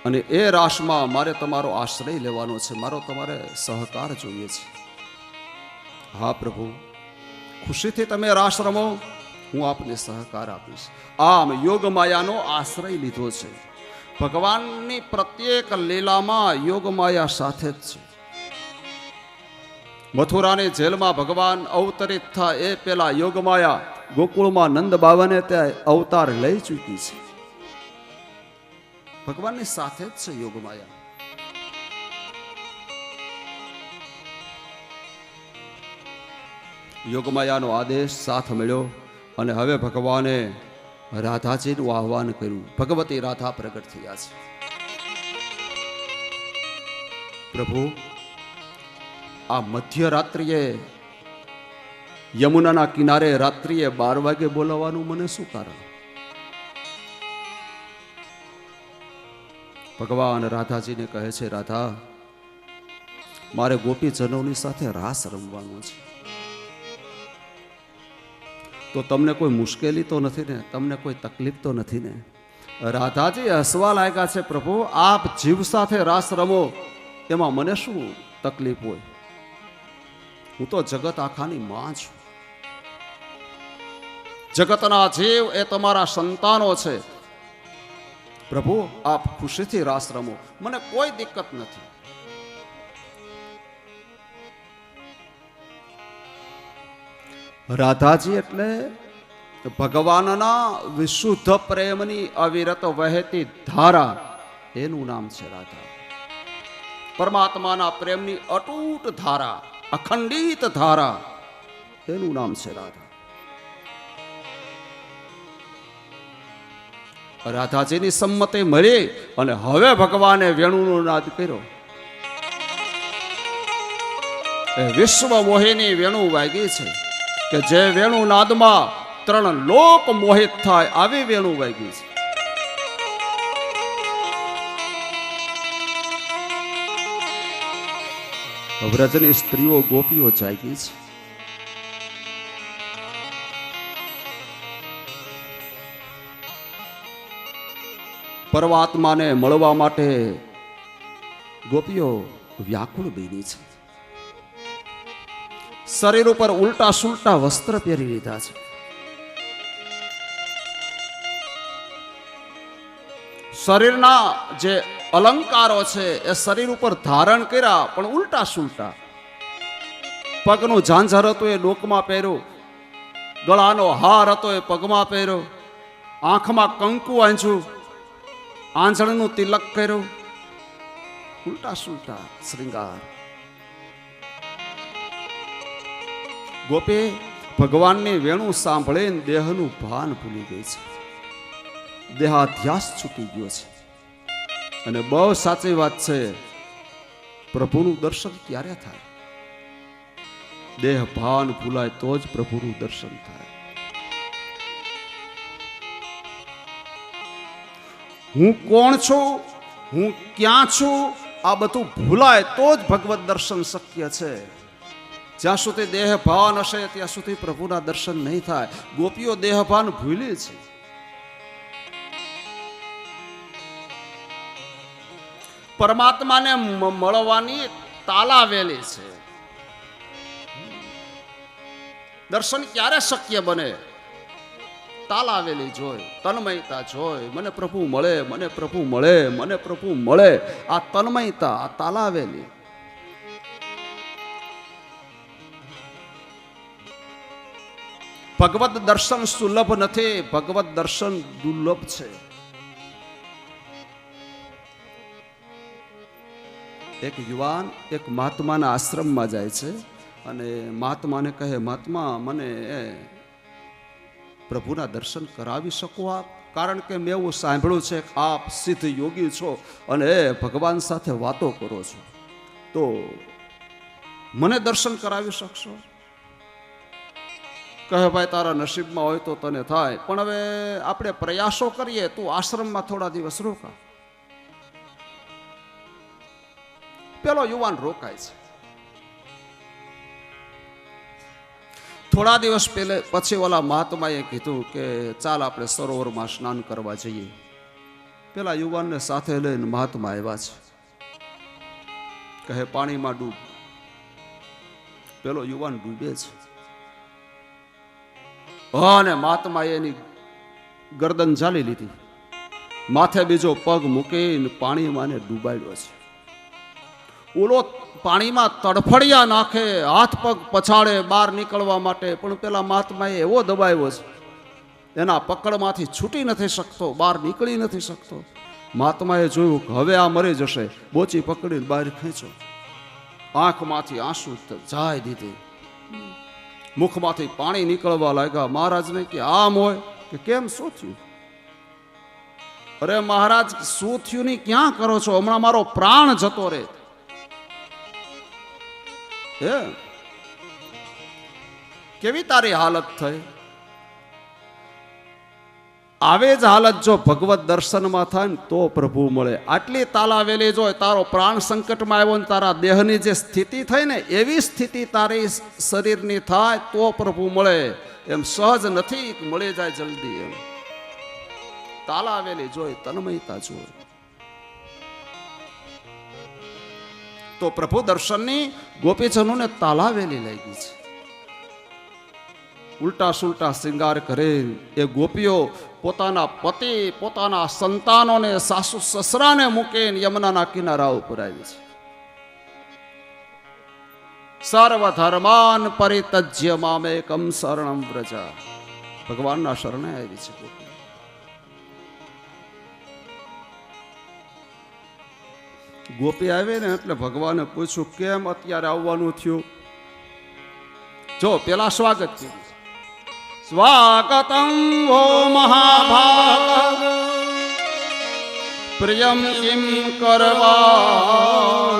અને એ રાસમાં મારે તમારો આશ્રય લેવાનો છે, મારો તમારે સહકાર જોઈએ છે. હા પ્રભુ, ખુશીથી તમે રાસ રમો, હું આપને સહકાર આપીશ. આમ યોગમાયાનો આશ્રય લીધો છે. ભગવાનની પ્રત્યેક લીલામાં યોગમાયા સાથે જ છે. મથુરાની જેલમાં ભગવાન અવતરિત થાય એ પેલા યોગમાયા ગોકુળમાં નંદ બાવાને ત્યાં અવતાર લઈ ચૂકી છે. ભગવાનની સાથે જ છે યોગમાયા. યોગમાયાનો આદેશ સાથ મળ્યો અને હવે ભગવાને રાધાજીનું આહ્વાન કર્યું. ભગવતી રાધા પ્રગટ થયા છે. પ્રભુ, આ મધ્યરાત્રિએ યમુનાના કિનારે રાત્રિએ 12 વાગે બોલાવવાનું મને શું કારણ? ભગવાન રાધાજીને કહે છે, રાધા, મારે ગોપીજનોની સાથે રાસ રમવાનું છે. તો તમને કોઈ મુશ્કેલી તો નથી ને? તમને કોઈ તકલીફ તો નથી ને? રાધાજી હસવા લાગ્યા છે. પ્રભુ, આપ જીવ સાથે રાસ રમો એમાં મને શું તકલીફ હોય? હું તો જગત આખાની માં છું. જગતના જીવ એ તમારા સંતાનો છે. પ્રભુ, આપ ખુશીથી રાસ રમો, મને કોઈ દિક્કત નથી. રાધાજી એટલે ભગવાનના વિશુદ્ધ પ્રેમની અવિરત વહેતી ધારા, એનું નામ છે રાધા. પરમાત્માના પ્રેમની અતૂટ ધારા, અખંડિત ધારા, એનું નામ છે રાધા. રાધાજીની સંમતિ મળી અને હવે ભગવાને વેણુનો નાદ કર્યો. એ વિશ્વ મોહિની વેણુ વાગી છે કે જે વેણુ નાદમાં 3 લોક મોહિત થાય આવી વેણુ વાગી છે. વ્રજની સ્ત્રીઓ ગોપીઓ જાગી છે. પરમાત્માને મળવા માટે ગોપીઓ વ્યાકુળ બની છે. શરીર ઉપર ઉલટા સુલટા વસ્ત્ર પહેરી લીધા છે. શરીરના જે અલંકારો છે એ શરીર ઉપર ધારણ કર્યા પણ ઉલટા સુલટા. પગનું ઝાંઝર હતું એ ડોકમાં પહેર્યું, ગળાનો હાર હતો એ પગમાં પહેર્યો, આંખમાં કંકુ આંજ્યું, આંજણનું તિલક કર્યું, ઉલટા સુલટા શ્રૃંગાર. ગોપી ભગવાનની વેણુ સાંભળીને દેહનું ભાન ભૂલી ગઈ છે. દેહાધ્યાસ છૂટી ગયો છે. અને બહુ સાચી વાત છે, પ્રભુનું દર્શન ક્યારે થાય? દેહ ભાન ભૂલાય તો જ પ્રભુનું દર્શન થાય. હું કોણ છું, હું ક્યાં છું, આ બધું ભૂલાય તો જ ભગવત દર્શન શક્ય છે. જ્યાં સુધી દેહ ભાન હશે ત્યાં સુધી પ્રભુના દર્શન નહીં થાય. ગોપીઓ દેહ ભાન ભૂલી છે. પરમાત્માને મળવાની તાલાવેલી છે. દર્શન ક્યારે શક્ય બને? તાલાવેલી જોઈ, તન્મયતા જોઈ, મને પ્રભુ મળે, મને પ્રભુ મળે, મને પ્રભુ મળે. આ તન્મયતા, આ તાલાવેલી. ભગવત દર્શન સુલભ નથી, ભગવત દર્શન દુર્લભ છે. એક યુવાન એક મહાત્માના આશ્રમમાં જાય છે અને મહાત્માને કહે, મહાત્મા મને પ્રભુના દર્શન કરાવી શકો આપ? કારણ કે મેં એવું સાંભળ્યું છે કે આપ સિદ્ધ યોગી છો અને ભગવાન સાથે વાતો કરો છો, તો મને દર્શન કરાવી શકશો? કહે, ભાઈ તારા નસીબમાં હોય તો તને થાય, પણ હવે આપણે પ્રયાસો કરીએ, તું આશ્રમમાં થોડા દિવસ રોકા. પેલો યુવાન રોકાય છે. થોડા દિવસ પછી ઓલા મહાત્માએ કીધું કે ચાલ આપણે સરોવરમાં સ્નાન કરવા જઈએ. પેલા યુવાનને સાથે લઈને મહાત્મા આવ્યા છે. કહે, પાણીમાં ડૂબ. પેલો યુવાન ડૂબે છે અને મહાત્માએ એની ગરદન ઝાલી લીધી, માથે બીજો પગ મૂકીને પાણીમાં ને ડૂબાડ્યો છે. ઓલો પાણીમાં તડફડિયા નાખે, હાથ પગ પછાડે બહાર નીકળવા માટે, પણ પેલા મહાત્માએ એવો દબાવ્યો છે, એના પકડમાંથી છૂટી નથી શકતો, બહાર નીકળી નથી શકતો. મહાત્માએ જોયું કે હવે આ મરી જશે, બોચી પકડીને બહાર ખેંચો. આંખમાંથી આંસુ જાય દીધી, મુખમાંથી પાણી નીકળવા લાગ્યા. મહારાજને કે આમ હોય કે કેમ, શું થયું? અરે મહારાજ, શું થયું ની ક્યાં કરો છો? હમણાં મારો પ્રાણ જતો રહે. કેવી તારી હાલત થઈ? આવે જ હાલત જો ભગવત દર્શનમાં થાય ને તો પ્રભુ મળે. આટલી તાલાવેલી જો તારો પ્રાણ સંકટમાં આવ્યો ને તારા દેહની જે સ્થિતિ થઈ ને એવી સ્થિતિ તારી શરીરની થાય તો પ્રભુ મળે. એમ સહજ નથી મળી જાય જલ્દી. એમ તાલાવેલી જોઈ, તન્મયતા જોઈ તો પ્રભુ દર્શનની ગોપીજનોને તાલાવેલી લાગી છે. ઉલટા સુલટા શ્રૃંગાર કરે એ ગોપીઓ પોતાના પતિ, પોતાના સંતાનોને, સાસુ સસરાને મૂકીને યમુનાના કિનારા ઉપર આવી છે. સર્વ ધર્માન પરિત્યજ્ય મામેકમ શરણમ વ્રજ. ભગવાનના શરણે આવી છે ગોપી. ગોપી આવી ને એટલે ભગવાને પૂછ્યું કેમ અત્યારે આવવાનું થયું? જો પેલા સ્વાગત કર્યું, સ્વાગતમ વો મહાભાગ પ્રિયમ કિમ કરવા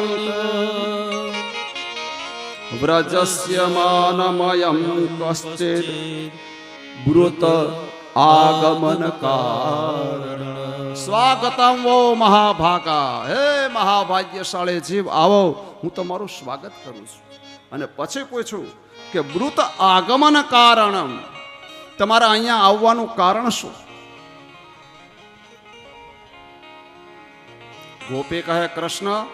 વ્રજસ્ય માનમયમ કશ્ચિદ બ્રુત આગમન કારણ. સ્વાગતમ વો મહાભાગા. હે મહાભાગ્યશાળી જીવ, આવો, હું તમારું સ્વાગત કરું છું. અને પછી પૂછું કે બ્રુત આગમન કારણમ, તમારા અહીંયા આવવાનું કારણ શું? ગોપી કહે, કૃષ્ણ,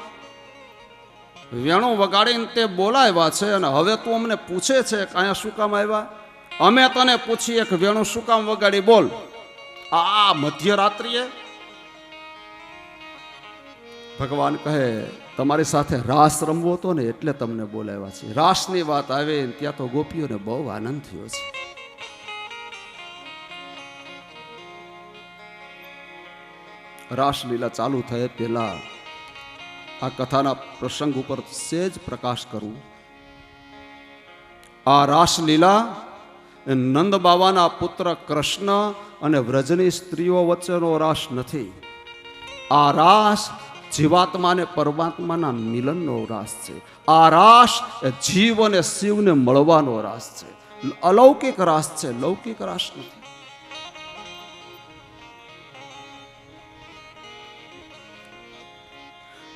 વેણું વગાડીને તે બોલાવ્યા છે અને હવે તું અમને પૂછે છે કે અહીંયા શું કામ આવ્યા? અમે તને પૂછીએ કે વેણું શું કામ વગાડી, બોલ. આ મધ્યરાત્રિએ? ભગવાન કહે, તમારી સાથે રાસ રમવો હતો ને એટલે તમને બોલાવ્યા છે. રાસની વાત આવે ત્યાં તો ગોપીઓને બહુ આનંદ થયો છે. રાસલીલા ચાલુ થાય પહેલા આ કથાના પ્રસંગ ઉપર સેજ પ્રકાશ કરવું. આ રાસલીલા નંદ બાવાના પુત્ર કૃષ્ણ અને વ્રજની સ્ત્રીઓ વચ્ચેનો રાસ નથી. આ રાસ જીવાત્મા અને પરમાત્માના મિલનનો રાસ છે. આ રાસ જીવ અને શિવને મળવાનો રાસ છે. અલૌકિક રાસ છે, લૌકિક રાસ નથી.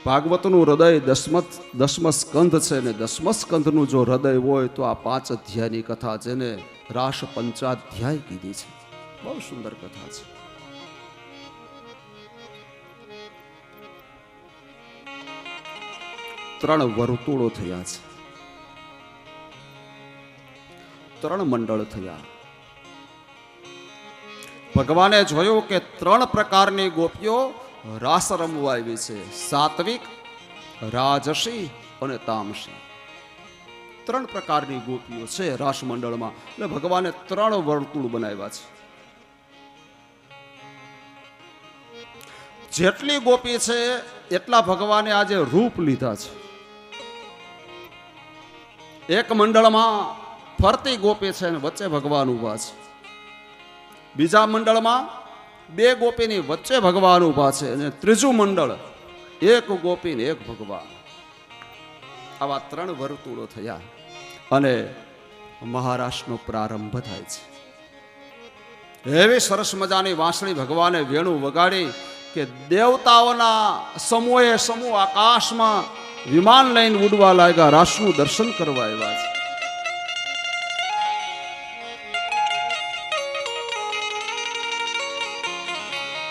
ભાગવતનું હૃદય દસમ સ્કંધ છે ને દસમ સ્કંધનું જો હૃદય હોય તો આ 5 અધ્યાયની કથા જેને રાસ પંચાધ્યાય કીધી છે. બહુ સુંદર કથા છે. ત્રણ વર્તુળો થયા છે, 3 મંડળ થયા. ભગવાને જોયું કે 3 પ્રકારની ગોપીઓ રાસ રમવા આવી છે. સાત્વિક, રાજસી અને તામસી. 3 પ્રકારની ગોપીઓ છે રાસ મંડળમાં. એટલે ભગવાને 3 વર્તુળ બનાવ્યા છે. જેટલી ગોપી છે એટલા ભગવાને આજે રૂપ લીધા છે. એક મંડળમાં ફરતી ગોપી છે અને વચ્ચે ભગવાન ઉભા છે. બીજા મંડળમાં 2 ગોપીની વચ્ચે ભગવાન ઉભા છે અને ત્રીજું મંડળ 1 ગોપી ને 1 ભગવાન. આવા 3 વર્તુળો થયા અને મહારાસનો પ્રારંભ થાય છે. એવી સરસ મજાની વાંસળી ભગવાને વેણું વગાડી કે દેવતાઓના સમૂહ આકાશમાં વિમાન લઈને ઉડવા લાગ્યા, રાસનું દર્શન કરવા આવ્યા છે.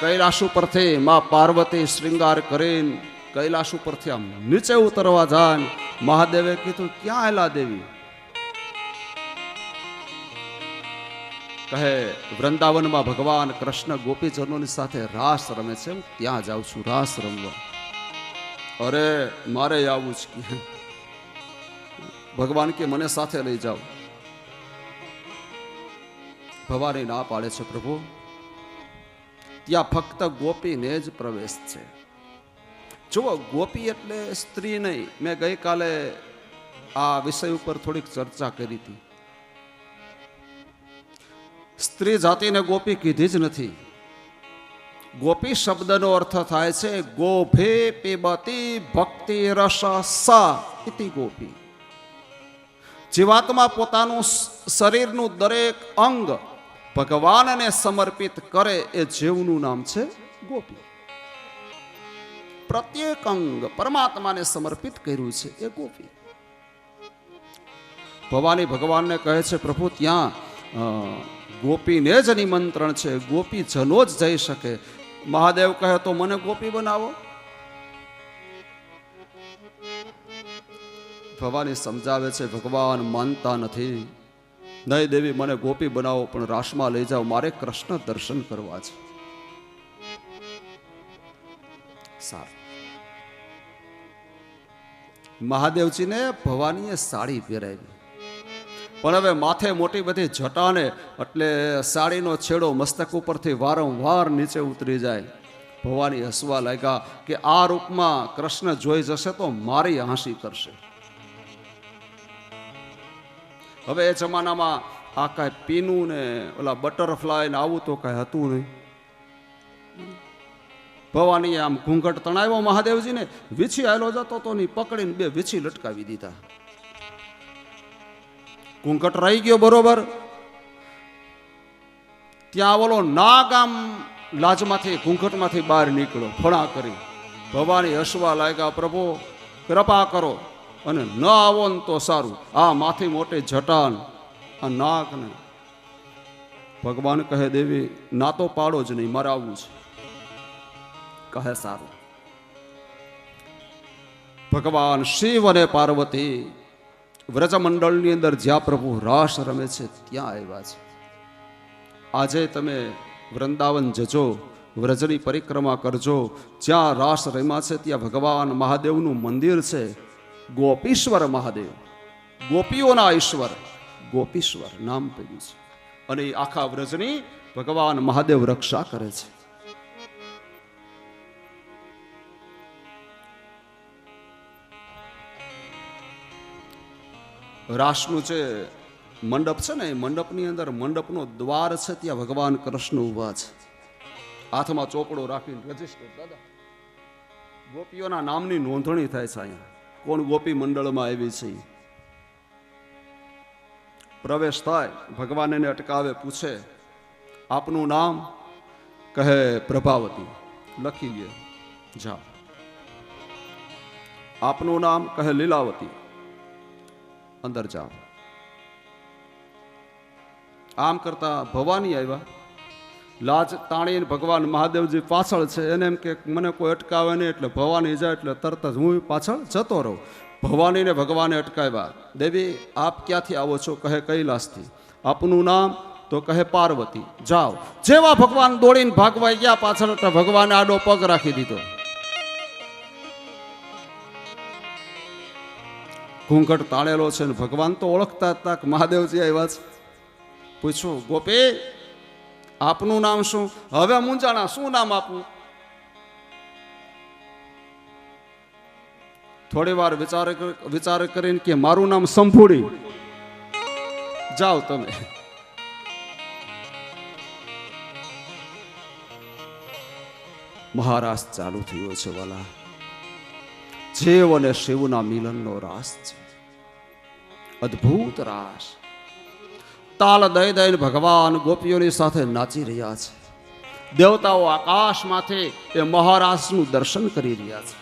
કૈલાસ ઉપરથી માં પાર્વતી શ્રૃંગાર કરીને કૈલાસ ઉપરથી આમ નીચે ઉતરવા જાય. મહાદેવે કીધું, ક્યાં આયલા દેવી? કહે, વૃંદાવનમાં ભગવાન કૃષ્ણ ગોપીજનોની સાથે રાસ રમે છે, હું ત્યાં જાઉં છું રાસ રમવા. અરે મારે આવું જ કે ભગવાન કે મને સાથે લઈ જાઓ. ભવાની ના પાડે છે, પ્રભુ ત્યાં ફક્ત ગોપીને જ પ્રવેશ છે. જુઓ, ગોપી એટલે સ્ત્રી નહીં. મેં ગઈકાલે આ વિષય ઉપર થોડીક ચર્ચા કરી હતી. સ્ત્રી જાતિને ગોપી કીધી જ નથી. ગોપી શબ્દનો અર્થ થાય છે ગોભે પીબતી ભક્તિ રસ સા ઇતિ ગોપી. જીવાત્મા પોતાનું શરીરનું દરેક અંગ ભગવાનને સમર્પિત કરે એ જીવનું નામ છે ગોપી. પ્રત્યેક અંગ પરમાત્માને સમર્પિત કર્યું છે એ ગોપી. ભવાની ભગવાનને કહે છે, પ્રભુ ત્યાં ગોપીને જ નિમંત્રણ છે, ગોપી જનો જ જઈ શકે. મહાદેવ કહે, તો મને ગોપી બનાવો. ભવાની સમજાવે છે, ભગવાન માનતા નથી. નહીં દેવી, મને ગોપી બનાવો પણ રાસમાં લઈ જાઓ, મારે કૃષ્ણ દર્શન કરવા છે. સારું. મહાદેવજીને ભવાનીએ સાડી પહેરાવી, પણ હવે માથે મોટી બધી જટાને એટલે સાડીનો છેડો મસ્તક ઉપરથી વારંવાર નીચે ઉતરી જાય. ભવાની હસવા લાગ્યા કે આ રૂપમાં કૃષ્ણ જોઈ જશે તો મારી હાંસી કરશે. હવે એ જમાનામાં આ કાંઈ પીનું ને ઓલા બટરફ્લાય ને આવું તો કાંઈ હતું નહીં. ભવાનીએ આમ ઘૂંઘટ તણાવ્યો મહાદેવજીને. વીછી આવેલો જતો તો નહીં, પકડીને 2 વીછી લટકાવી દીધા. ઘૂંઘટ રહી ગયો બરોબર. ત્યાં ઓલો નાગ આમ લાજમાંથી ઘૂંઘટમાંથી બહાર નીકળ્યો, ફણા કરી. ભવાની હસવા લાગ્યા, પ્રભુ કૃપા કરો અને ન આવો ને તો સારું. આ માથી મોટી જટાન આ નાગને. ભગવાન કહે, દેવી ના તો પાડો જ નહીં, મારે આવવું છે. કહે સારું. ભગવાન શિવ અને પાર્વતી વ્રજમંડળની અંદર જ્યાં પ્રભુ રાસ રમે છે ત્યાં આવ્યા છે. આજે તમે વૃંદાવન જજો, વ્રજની પરિક્રમા કરજો. જ્યાં રાસ રમ્યા છે ત્યાં ભગવાન મહાદેવનું મંદિર છે, ગોપીશ્વર મહાદેવ, ગોપીઓના ઈશ્વર, ગોપીશ્વર નામ પડ્યું છે. અને એ આખા વ્રજની ભગવાન મહાદેવ રક્ષા કરે છે. રાસનું જે મંડપ છે ને, એ મંડપની અંદર મંડપનો દ્વાર છે, ત્યાં ભગવાન કૃષ્ણ ઉભા છે, હાથમાં ચોપડો રાખીને રજીસ્ટર. દાદા ગોપીઓના નામની નોંધણી થાય છે અહીંયા, કોણ ગોપી મંડળમાં આવી છે. પ્રવેશ થાય, ભગવાન એને અટકાવે, પૂછે આપનું નામ? કહે પ્રભાવતી. લખી લે, જા. આપનું નામ? કહે લીલાવતી. અંદર જાઓ. આમ કરતા ભવાની આવ્યા, લાજ તાણીને ભગવાન મહાદેવજી પાછળ છે, એને એમ કે મને કોઈ અટકાવે નહીં, એટલે ભવાની જાય એટલે તરત જ હું પાછળ જતો રહું. ભવાનીને ભગવાને અટકાવ્યા. દેવી આપ ક્યાંથી આવો છો? કહે કૈલાસથી. આપનું નામ? તો કહે પાર્વતી. જાઓ. જેવા ભગવાન દોડીને ભાગવા ગયા પાછળ, એટલે ભગવાને આડો પગ રાખી દીધો. ઘૂંઘટ તાળેલો છે ને ભગવાન તો ઓળખતા હતા કે મહાદેવજી આવ્યા છે. પૂછ્યું, ગોપી આપનું નામ શું? હવે મૂંઝાણા, શું નામ આપું? થોડી વાર વિચાર કરીને કે મારું નામ સંભુડી. જાઓ તમે. મહારાસ ચાલુ થયો છે વાલા. જીવ અને શિવના મિલનનો રાસ છે, અદ્ભુત રાસ. તાલ દઈ દઈને ભગવાન ગોપીઓની સાથે નાચી રહ્યા છે. દેવતાઓ આકાશમાંથી એ મહારાસનું દર્શન કરી રહ્યા છે.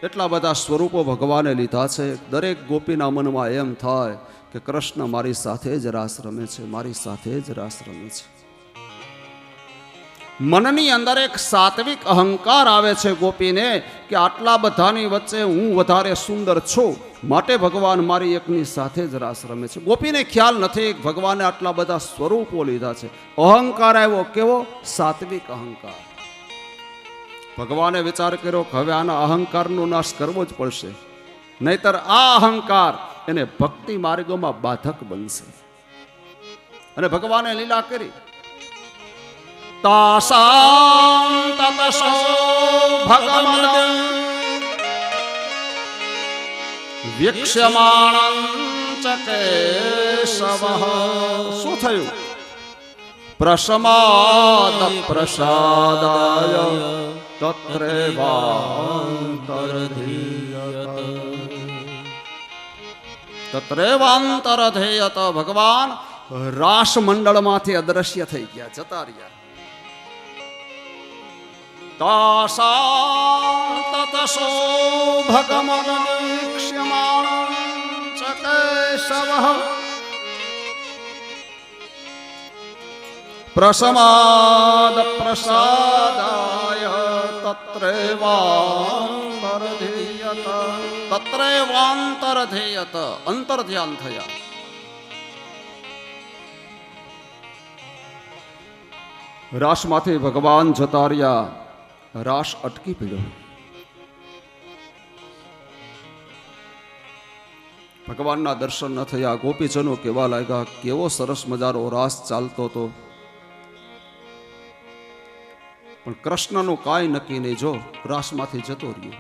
એટલા બધા સ્વરૂપો ભગવાને લીધા છે. દરેક ગોપીના મનમાં એમ થાય કે કૃષ્ણ મારી સાથે જ રાસ રમે છે, મારી સાથે જ રાસ રમે છે. મનની અંદર એક સાત્વિક અહંકાર આવે છે ગોપીને કે આટલા બધાની વચ્ચે હું વધારે સુંદર છું, માટે ભગવાન મારી એકની સાથે જ રાસ રમે છે. ગોપીને ખ્યાલ નથી કે ભગવાને આટલા બધા સ્વરૂપો લીધા છે. અહંકાર આવ્યો, કેવો? સાત્વિક અહંકાર. ભગવાને વિચાર કર્યો કે હવે આના અહંકારનો નાશ કરવો જ પડશે, નહીતર આ અહંકાર એને ભક્તિ માર્ગમાં બાધક બનશે. અને ભગવાને લીલા કરી. તાસાં તતસો ભગવદં વીક્ષ્યમાણં ચ કેશવઃ. શું થયું? પ્રસમાદ પ્રસાદાય તત્રેવાંતરધેયત. ભગવાન રાસ મંડળમાંથી અદ્રશ્ય થઈ ગયા, જતા રહ્યા. તાસાં તતસો ભગવદં વીક્ષ્યમાણં ચ કેશવઃ પ્રસમાદ પ્રસાદાય તત્રેવાંતરધેયત. તત્રેવાંતરધેયત, અંતર્ધ્યાન થયા. રાસમાંથી ભગવાન જતા રહ્યા. રાસ અટકી પડ્યો. ભગવાનના દર્શન ન થયા. ગોપીજનો કેવા લાગ્યા, કેવો સરસ મજાનો રાસ ચાલતો હતો, પણ કૃષ્ણનું કાંઈ નક્કી નહીં. જો રાસમાંથી જતો રહ્યો.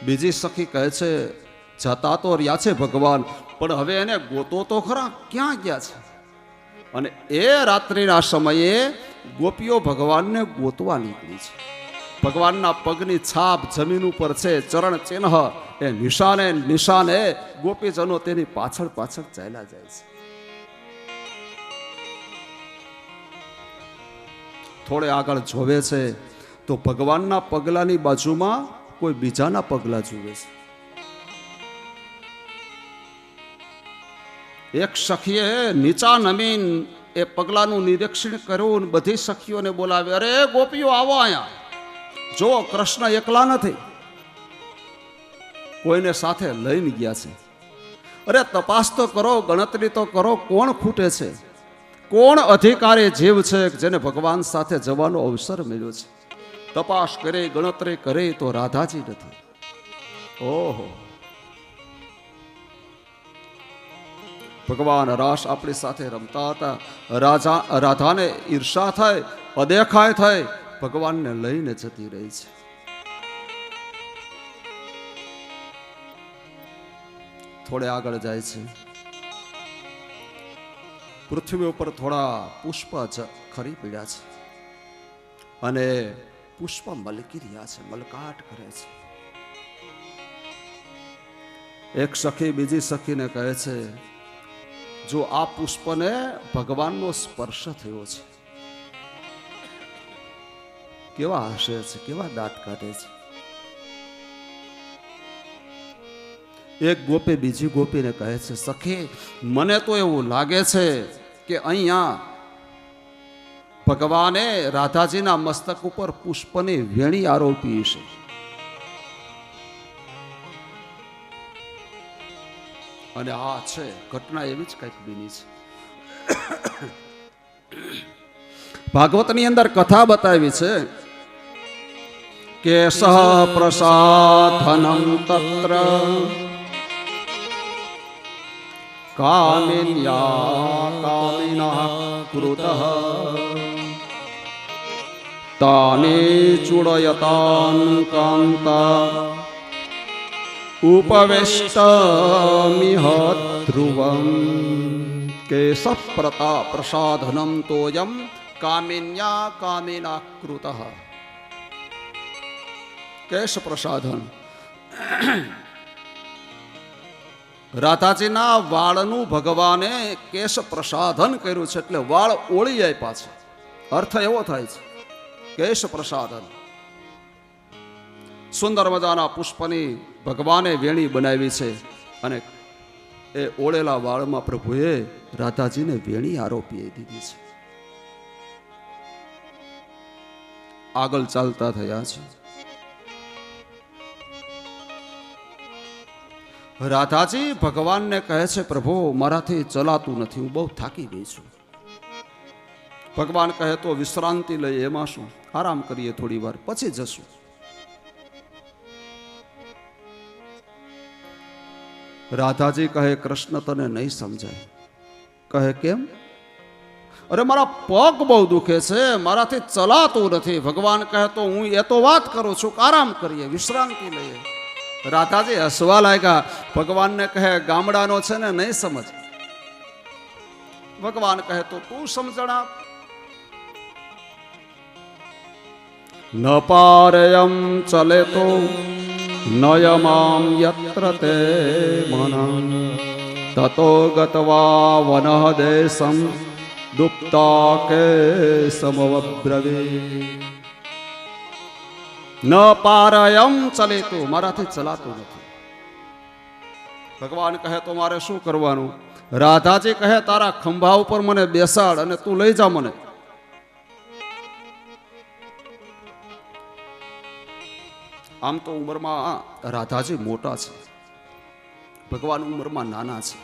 બીજી સખી કહે છે, જતા તો રહ્યા છે ભગવાન, પણ હવે એને ગોતો તો ખરા, ક્યાં ગયા છે? અને એ રાત્રિના સમયે ગોપીઓ ભગવાનને ગોતવા નીકળી છે. ભગવાનના પગની છાપ જમીન ઉપર છે, ચરણ ચિહ્ન, એ નિશાને નિશાને ગોપીજનો તેની પાછળ પાછળ ચાલ્યા જાય છે. થોડે આગળ જોવે છે તો ભગવાનના પગલાની બાજુમાં કોઈ બીજાના પગલા જુએ છે. એક સખીએ નીચા નમીન એ પગલાનું નિરીક્ષણ કર્યું, બધી સખીઓને બોલાવી, અરે ગોપીઓ આવો અહીંયા, જો કૃષ્ણ એકલા નથી, કોઈને સાથે લઈને ગયા છે. અરે તપાસ તો કરો, ગણતરી તો કરો, કોણ ખૂટે છે, કોણ અધિકારી જીવ છે જેને ભગવાન સાથે જવાનો અવસર મળ્યો છે. તપાસ કરે, ગણતરી કરે તો રાધાજી નથી. ઓહો, ભગવાન રાસ આપણી સાથે રમતા હતા. રાધાને ઈર્ષા થાય, અદેખાય થાય, ભગવાનને લઈને જતી રહી છે. થોડે આગળ જાય છે, પૃથ્વી ઉપર થોડા પુષ્પ ખરી પડ્યા છે અને પુષ્પ મલકી રહ્યા છે, મલકાટ કરે છે. એક સખી બીજી સખીને કહે છે, જો આ પુષ્પને ભગવાનનો સ્પર્શ થયો છે, કેવા હસે છે, કેવા દાંત કાઢે છે. એક ગોપી બીજી ગોપીને કહે છે, સખી મને તો એવું લાગે છે કે અહીંયા ભગવાને રાધાજીના મસ્તક ઉપર પુષ્પની વેણી આરોપી છે. અને આ છે ઘટના એવી જ કંઈક બની છે. ભાગવતની અંદર કથા બતાવી છે કે સહ પ્રસાધનમ તત્ર કામિન્યા કામિનઃ કૃતઃ તાને ચૂડયતાન કાંતા ઉપવેષ્ટમિહ ધ્રુવમ કેશ પ્રસાધનમ તોયમ કામિન્યા કામિના કૃતઃ. કેશ પ્રસાધન, રાધાજીના વાળનું ભગવાને કેશ પ્રસાધન કર્યું છે, એટલે વાળ ઓળી આપ્યા છે. અર્થ એવો થાય છે કેશ પ્રસાધન. સુંદર મજાના પુષ્પની ભગવાને વેણી બનાવી છે અને એ ઓળેલા વાળમાં પ્રભુએ રાધાજીને વેણી આરોપી દીધી છે. આગળ ચાલતા થયા છે. રાધાજી ભગવાનને કહે છે, પ્રભુ મારાથી ચલાતું નથી, હું બહુ થાકી ગઈ છું. ભગવાન કહે તો વિશ્રાંતિ લઈએ, એમાં શું, આરામ કરીએ થોડી વાર પછી જશું. રાધાજી કહે, કૃષ્ણ તને નહીં સમજાય. કહે કેમ? અરે મારા પગ બહુ દુખે છે, મારાથી ચલાતું નથી. ભગવાન કહે તો હું એ તો વાત કરું છું કે આરામ કરીએ, વિશ્રાંતિ લઈએ. રાધાજી હસવા લાગ્યા. ભગવાનને કહે ગામડાનો છે ને, નહીં સમજ. ભગવાન કહે તો તું સમજણ આપ. ન પારયમ ચલે તો નયમામ યત્ર તે મનં તતો ગત્વા વનઃ દેશમ દુપ્તા કે સમવબ્રવે. ન પારયમ ચલે તો, મારાથી ચલાતું નથી. ભગવાન કહે તો મારે શું કરવાનું? રાધાજી કહે તારા ખંભા ઉપર મને બેસાડ અને તું લઈ જા મને. આમ તો ઉંમરમાં રાધાજી મોટા છે, ભગવાન ઉંમરમાં નાના છે,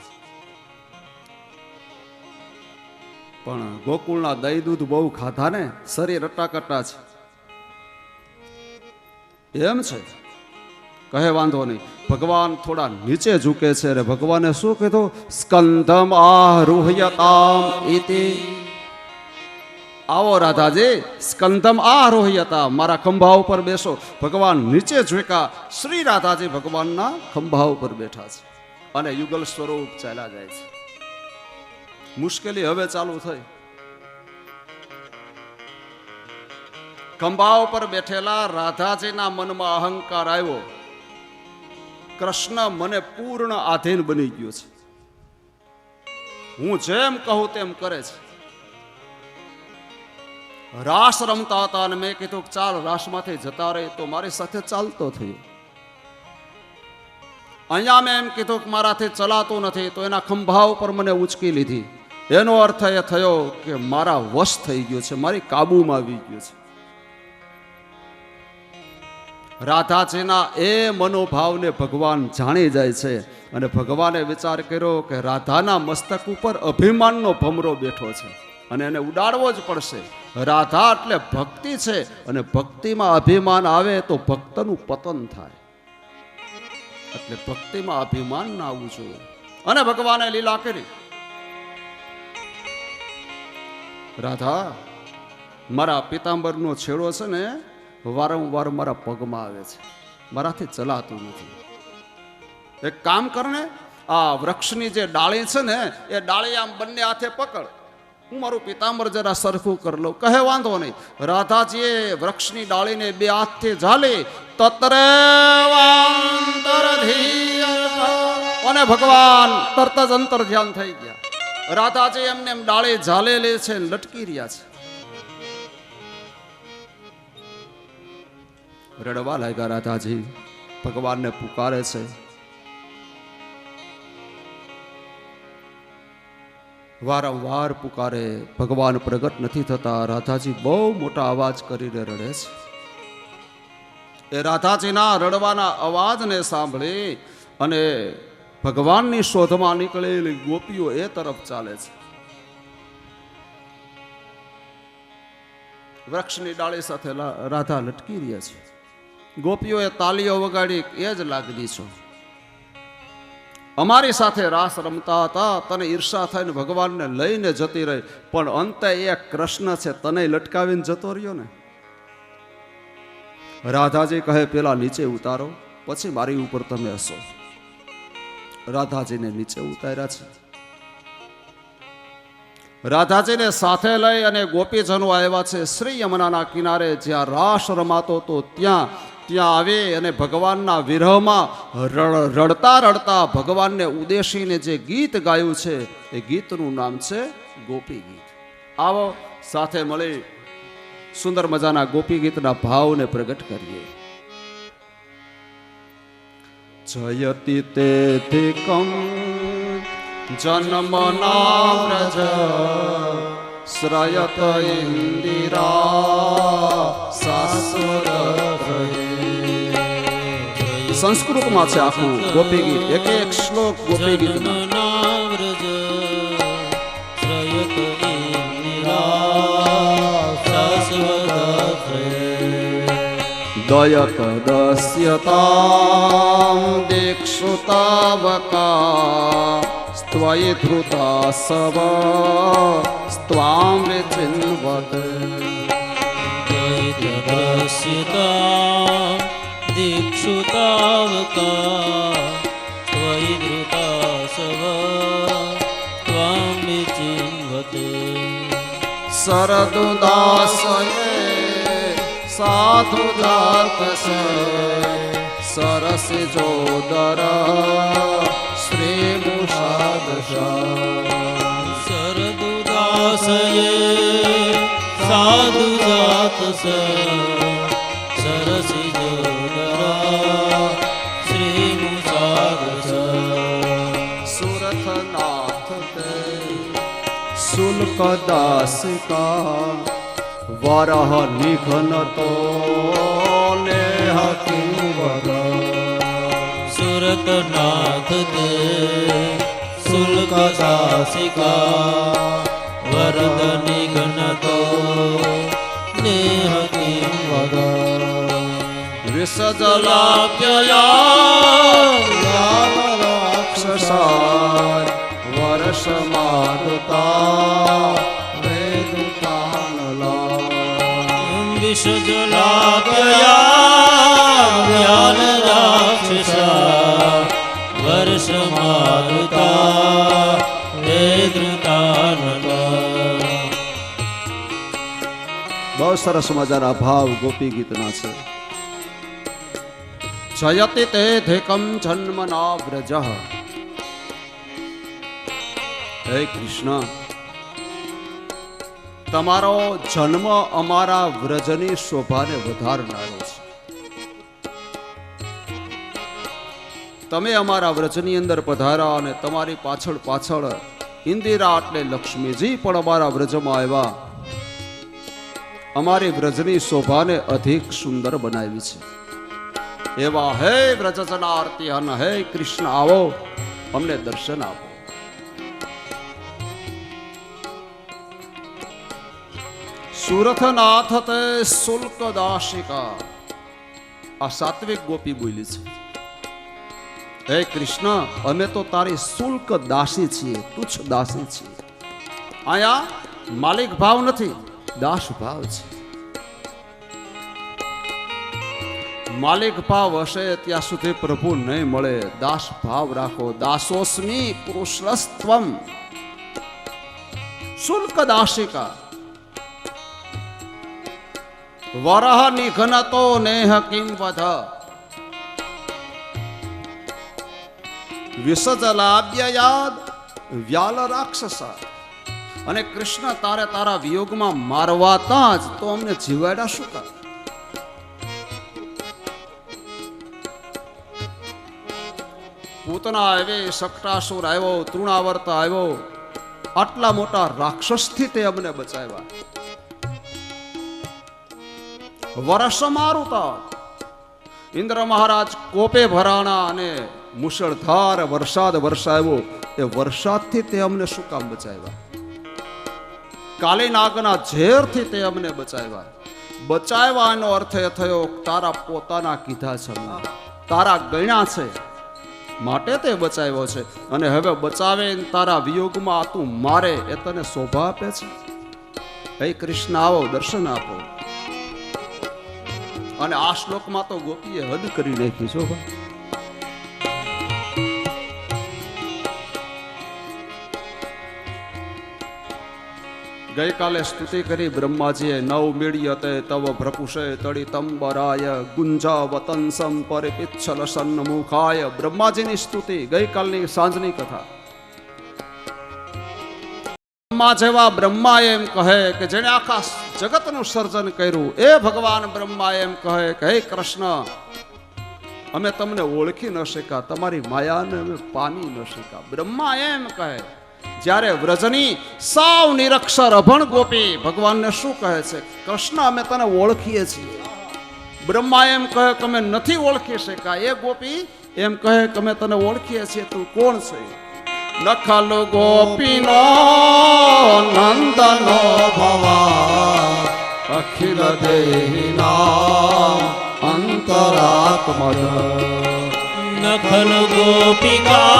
પણ ગોકુળના દહીં દૂધ બહુ ખાધા ને, શરીર અટાકટા છે. એમ છે, કહે વાંધો નહીં. ભગવાન થોડા નીચે ઝૂકે છે. અરે ભગવાને શું કીધું? સ્કંધમ આરુહ્યતામ ઇતિ. આવો રાધાજી, સ્કંધમ આરોહ્યતા, મારા ખંભા ઉપર બેસો. ભગવાન નીચે ઝૂક્યા. શ્રી રાધાજી ભગવાનના ખંભા ઉપર બેઠા છે અને યુગલ સ્વરૂપ ચાલ્યા જાય છે. મુશ્કેલી હવે ચાલુ થઈ. ખંભા ઉપર બેઠેલા રાધાજીના મનમાં અહંકાર આવ્યો, કૃષ્ણ મને પૂર્ણ આધીન બની ગયો છે, હું જેમ કહું તેમ કરે છે. રાસ રમતા હતા અને મેં કીધું ચાલ રાસમાંથી જતા રહે, તો મારી સાથે ચાલતો થયો. અહીંયા મેં એમ કીધું કે મારાથી ચલાતું નથી, તો એના ખંભા ઉપર મને ઉચકી લીધી. એનો અર્થ એ થયો કે મારા વશ થઈ ગયો છે, મારી કાબુમાં આવી ગયો છે. રાધાજીના એ મનોભાવને ભગવાન જાણી જાય છે અને ભગવાને વિચાર કર્યો કે રાધાના મસ્તક ઉપર અભિમાનનો ભમરો બેઠો છે અને એને ઉડાડવો જ પડશે. રાધા એટલે ભક્તિ છે અને ભક્તિમાં અભિમાન આવે તો ભક્તનું પતન થાય, એટલે ભક્તિમાં અભિમાન ના આવવું જોઈએ. અને ભગવાને લીલા કરી, રાધા મારા પિતાંબરનો છેડો છે ને વારંવાર મારા પગમાં આવે છે, મારાથી ચલાતું નથી. એક કામ કર ને, આ વૃક્ષની જે ડાળી છે ને એ ડાળી આમ બંને હાથે પકડ, હું મારું પિતાંબર જરા સરખું કરી લઉં. કહે વાંધો નહીં. રાધાજીએ વૃક્ષની ડાળીને બે હાથથી ઝાલી અને ભગવાન તરત જ અંતર ધ્યાન થઈ ગયા. રાધાજી એમને એમ ડાળી ઝાલેલી છે, લટકી રહ્યા છે. રડવા લાગ્યા રાધાજી, ભગવાનને પુકારે છે. વારંવાર પુકારે, ભગવાન પ્રગટ નથી થતા. રાધાજી બહુ મોટા અવાજ કરીને રડે છે. એ રાધાજીના રડવાના અવાજને સાંભળી અને ભગવાનની શોધમાં નીકળેલી ગોપીઓ એ તરફ ચાલે છે. વૃક્ષની ડાળી સાથે રાધા લટકી રહ્યા છે. ગોપીઓએ તાલીઓ વગાડી, એ જ લાગણી છો, અમારી સાથે રાસ રમતા હતા, તને ઈર્ષા થઈને ભગવાનને લઈને જતી રહી, પણ અંતે એક કૃષ્ણ છે તને લટકાવીને જતો રહ્યો ને. રાધાજી કહે પેલા નીચે ઉતારો, પછી મારી ઉપર તમે હસો. રાધાજીને નીચે ઉતાર્યા છે. રાધાજીને સાથે લઈ અને ગોપીજનો આવ્યા છે શ્રી યમુનાના કિનારે, જ્યાં રાસ રમાતો તો ત્યાં આવે અને ભગવાનના વિરહમાં રડતા રડતા ભગવાનને ઉદ્દેશીને જે ગીત ગાયું છે એ ગીતનું નામ છે ગોપી ગીત. આવો સાથે મળી સુંદર મજાના ગોપી ગીતના ભાવને પ્રગટ કરીએ. જયતિ તેધિકમ જન્મના વ્રજ શ્રયત ઇન્દિરા સાસુર. સંસ્કૃતમાં છે આખું ગોપી ગીત, એક એક શ્લોક ગોપી ગીતમાં. દયત દસ્યતામ દીક્ષુતાવકા સ્ત્વયિ ધૃતા સવ સ્ત્વામ વિચિન્વત. દયત દસ્યતામ દીક્ષુતાવકા સ્ત્વયિ ધૃતા સવ સ્ત્વામ વિચિન્વત. શરદુદાસયે સાધુ જાત સરસી જોદર શ્રી મુષાદશા. શરદુદાસયે સાધુ જાત સરસી જોદર શ્રી મુષાદશા. સુરથનાથ તે શુલ્કદાસિકા વરહ નિઘન તો નેહ કિંવર. સુરતનાથ તે શુલ્કદાસિકા વરદ નિઘન તો નેહ કિંવર. વિસજલાપ્યયા રાક્ષસા વર્ષ મારુતા વિષજલાપ્યયા રાક્ષસા વર્ષ મારુતા હે ધૃતાનલા. બહુ સરસ મજાના ભાવ ગોપી ગીતના છે. જયતિ તે ધેકમ જન્મના વ્રજ. હે કૃષ્ણ, તમારો જન્મ અમારા વ્રજની શોભાને વધારનારો છે. તમે અમારા વ્રજની અંદર પધાર્યા અને તમારી પાછળ પાછળ ઇન્દિરા એટલે લક્ષ્મીજી પણ અમારા વ્રજમાં આવ્યા. અમારી વ્રજની શોભાને અધિક સુંદર બનાવી છે. એવા હે વ્રજજનાર્તી હન, હે કૃષ્ણ આવો, અમને દર્શન આપો. સુરથનાથ તે શુલ્ક દાશિકા. આ સાત્વિક ગોપી બોલી છે. હે કૃષ્ણ, અમે તો તારી શુલ્ક દાસી છીએ, તુચ્છ દાસી છીએ. આયા માલિક ભાવ નથી, દાસ ભાવ છે. માલિક ભાવ હશે ત્યાં સુધી પ્રભુ નહીં મળે. દાસ ભાવ રાખો. દાસોસ્મી પુરુષસ્ત્વમ. શુલ્ક દાસિકા. વરહ નિઘનતો નેહ કિમ વધ. વિસજલાબ્યયાદ વ્યાલ રાક્ષસ. અને કૃષ્ણ તારે તારા વિયોગમાં મારવાતા જ તો અમને જીવાડ્યા શું કા? પૂતના આવી, સકટાસુર આવ્યો, તૃણાવર્ત આવ્યો, આટલા મોટા રાક્ષસથી તે અમને બચાવ્યા. વર્ષ મારુતા. ઇન્દ્ર મહારાજ કોપે ભરાણા અને મુશળધાર વરસાદ વરસાવ્યો. એ વરસાદથી તે અમને શું કામ બચાવ્યા? કાલી નાગના ઝેરથી તે અમને બચાવ્યા. બચાવવાનો અર્થ એ થયો તારા પોતાના કીધા છે, તારા ગણ્યા છે માટે તે બચાવ્યો છે. અને હવે બચાવે તારા વિયોગમાં તું મારે એ તને શોભા આપે છે. હે કૃષ્ણ આવો, દર્શન આપો. અને આ શ્લોકમાં તો ગોપીએ હદ કરી નાખી છો. ગઈકાલે સ્તુતિ કરી બ્રહ્માજીએ. નવ મીડિયતે તવ ભ્રપુષે તડિતંબરાય ગુંજાવતંસમ પરિપિચ્છલ સન્મુખાય. બ્રહ્માજીની સ્તુતિ ગઈકાલની સાંજની કથા. બ્રહ્મા જેવા બ્રહ્મા એમ કહે કે જેણે આખા જગતનું સર્જન કર્યું એ ભગવાન બ્રહ્મા એમ કહે કે હે કૃષ્ણ, અમે તમને ઓળખી ન શક્યા, તમારી માયાને અમે પામી ન શક્યા. બ્રહ્મા એમ કહે. જ્યારે વ્રજની સાવ નિરક્ષર અભણ ગોપી ભગવાનને શું કહે છે? કૃષ્ણ અમે તને ઓળખીએ છીએ. બ્રહ્મા એમ કહે કે અમે નથી ઓળખી શક્યા. એ ગોપી એમ કહે કે અમે તને ઓળખીએ છીએ, તું કોણ છે? નખલ ગોપીનો નંદનો ભવા અખિલ દેહિના અંતરાત્મજ. નખલ ગોપિકા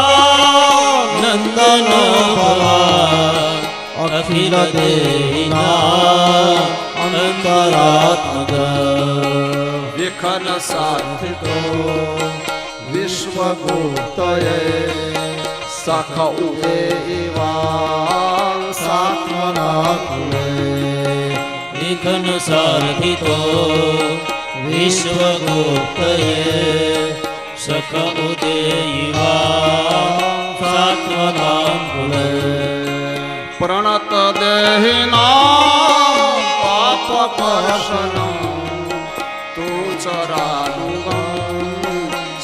નંદનો ભવા અખિલ દેહિના અંતરાત્મજ. વિખન સાધિતો વિશ્વગુપ્તયે સખ ઉદેવાં સાત્મના કુલે. વિઘ્ન સારથિતો વિશ્વગુપ્તયે સખ ઉદેયિવા સાત્મના કુલે. પ્રણત દેહિના પાપકર્ષણં તું ચરાનુગં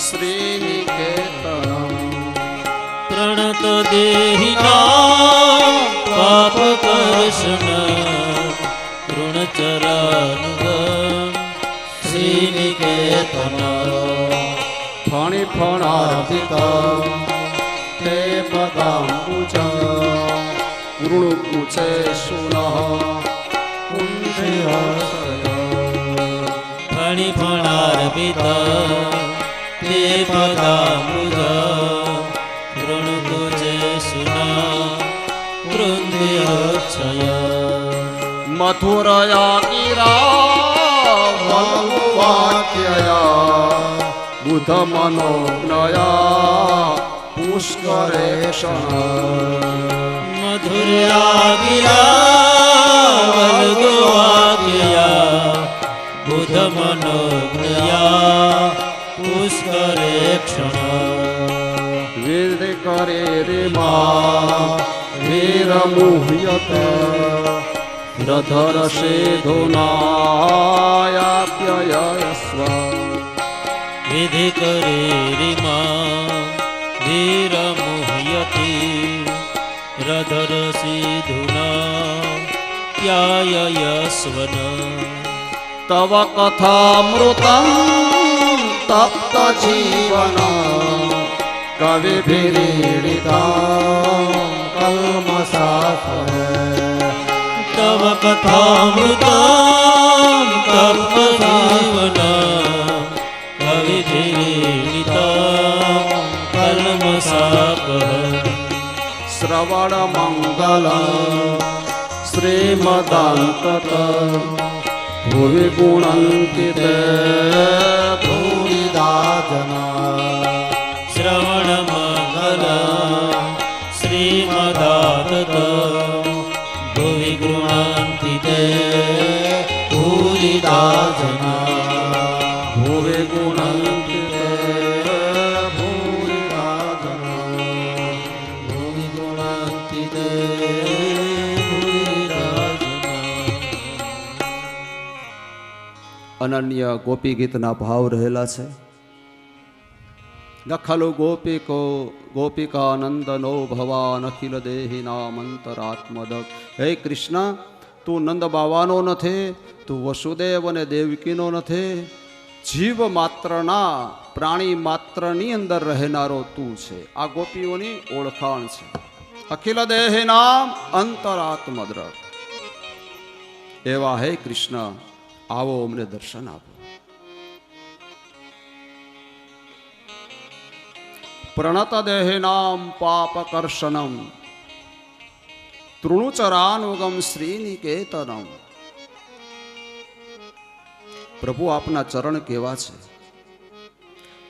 શ્રીનિકેતનં. પ્રણત દેહિના પાપકર્ષણ તૃણચરાનુગં શ્રીનિકેતન. ફણી ફણાર્પિત તે પદાંબુજ કૃણુકુચે સુનઃ પુંજ્યસય. ફણી ફણાર્પિત તે પદાંબુજ કૃણુકુચે સુના કૃંદ્યક્ષય. મથુરયા ગિરા વલ્વાક્યયા બુધ મનોજ્ઞયા પુષ્કરેષણ. મધુર્યા ગિરા વલ્ગવાક્યા શુદ્ધ મનોજ્ઞયા પુષ્કરે ક્ષણ વેદ કરે રે મા વીરમુહ્યત રધર સેધુનાયાપ્યયસ્વ વિધિ કરે રીમા ધીર મુહ્યતિ રધર સિધુના પ્યાયસ્વન તવ કથામૃતં તપ્ત જીવન કવિભિરીડિતા કલ્મષાસન તવ કથામૃતં તપ્ત જીવન કવિધિરીડિતા કલ્મષાપઃ શ્રવણ મંગલ શ્રીમદાંતત ભુવિ ગુણંતિ તે ભૂરિદા જના શ્રવણ મંગલ શ્રીમદાતત ભુવિ ગૃણાંતિ તે ભૂરિદા જના ભુવિ ગુણંતિ તે ભૂરિદા જના ભુવિ ગૃણાંતિ તે ભૂરિદા જના. અનન્ય ગોપી ગીતના ભાવ રહેલા છે. નખલુ ગોપિકો ગોપિકાનંદનો ભવાન અખિલ દેહિના મંતરાત્મદક. હે કૃષ્ણ, તું નંદ બાવાનો નથી, તું વસુદેવ અને દેવકીનો નથી, જીવ માત્રના પ્રાણી માત્રની અંદર રહેનારો તું છે. આ ગોપીઓની ઓળખાણ છે. અખિલ દેહિના અંતરાત્મદ્રક એવા હે કૃષ્ણ, આવો અમને દર્શન આપો. પ્રણત દેહિનામ પાપકર્ષણમ તૃણુચરાનુગમ શ્રીનિકેતનમ. પ્રભુ, આપના ચરણ કેવા છે.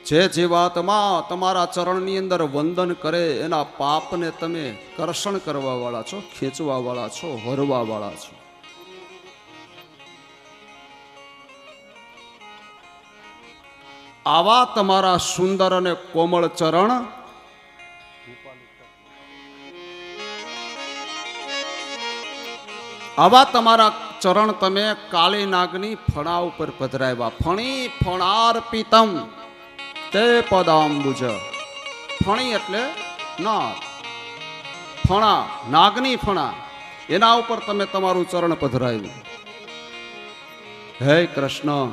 જે જીવાત્મા તમારા ચરણની અંદર વંદન કરે એના પાપને તમે કર્ષણ કરવા વાળા છો, ખેંચવા વાળા છો, હરવા વાળા છો. આવા તમારા સુંદર અને કોમળ ચરણ આવા તમારા ચરણ તમે કાળી નાગની ફણા ઉપર પધરાવ્યા. ફણી ફણાર્પિતમ તે પદાંબુજ. ફણી એટલે નાગ, ફણા નાગની ફણા, એના ઉપર તમે તમારું ચરણ પધરાવ્યું. હે કૃષ્ણ,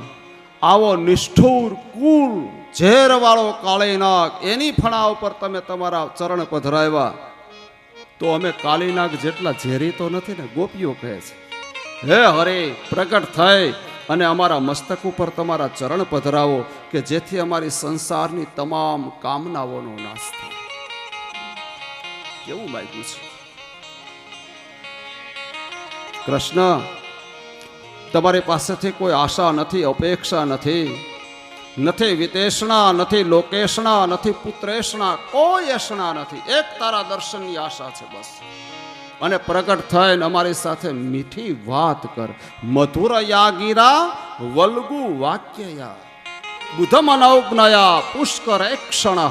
આવો નિષ્ઠુર કુલ ઝેર વાળો કાળી નાગ, એની ફણા ઉપર તમે તમારા ચરણ પધરાવ્યા. તો અમે કાળી નાગ જેટલા ઝેરી તો નથી ને, ગોપીઓ કહે છે. હે હરે, પ્રગટ થઈ અને અમારા મસ્તક ઉપર તમારા ચરણ પધરાવો, કે જેથી અમારી સંસારની તમામ કામનાઓનો નાશ થાય. કેવું માગ્યું છે કૃષ્ણ. તમારી પાસેથી કોઈ આશા નથી, અપેક્ષા નથી, નથી વિતેષણા, નથી લોકેશણા, નથી પુત્રેષણા, કોઈ એષણા નથી. એક તારા દર્શનની આશા છે બસ. અને પ્રગટ થઈને અમારી સાથે મીઠી વાત કર. મધુર યાગીરા વલ્ગુ વાક્યયા બુધમ અનૌજ્ઞયા પુષ્કર ક્ષણ.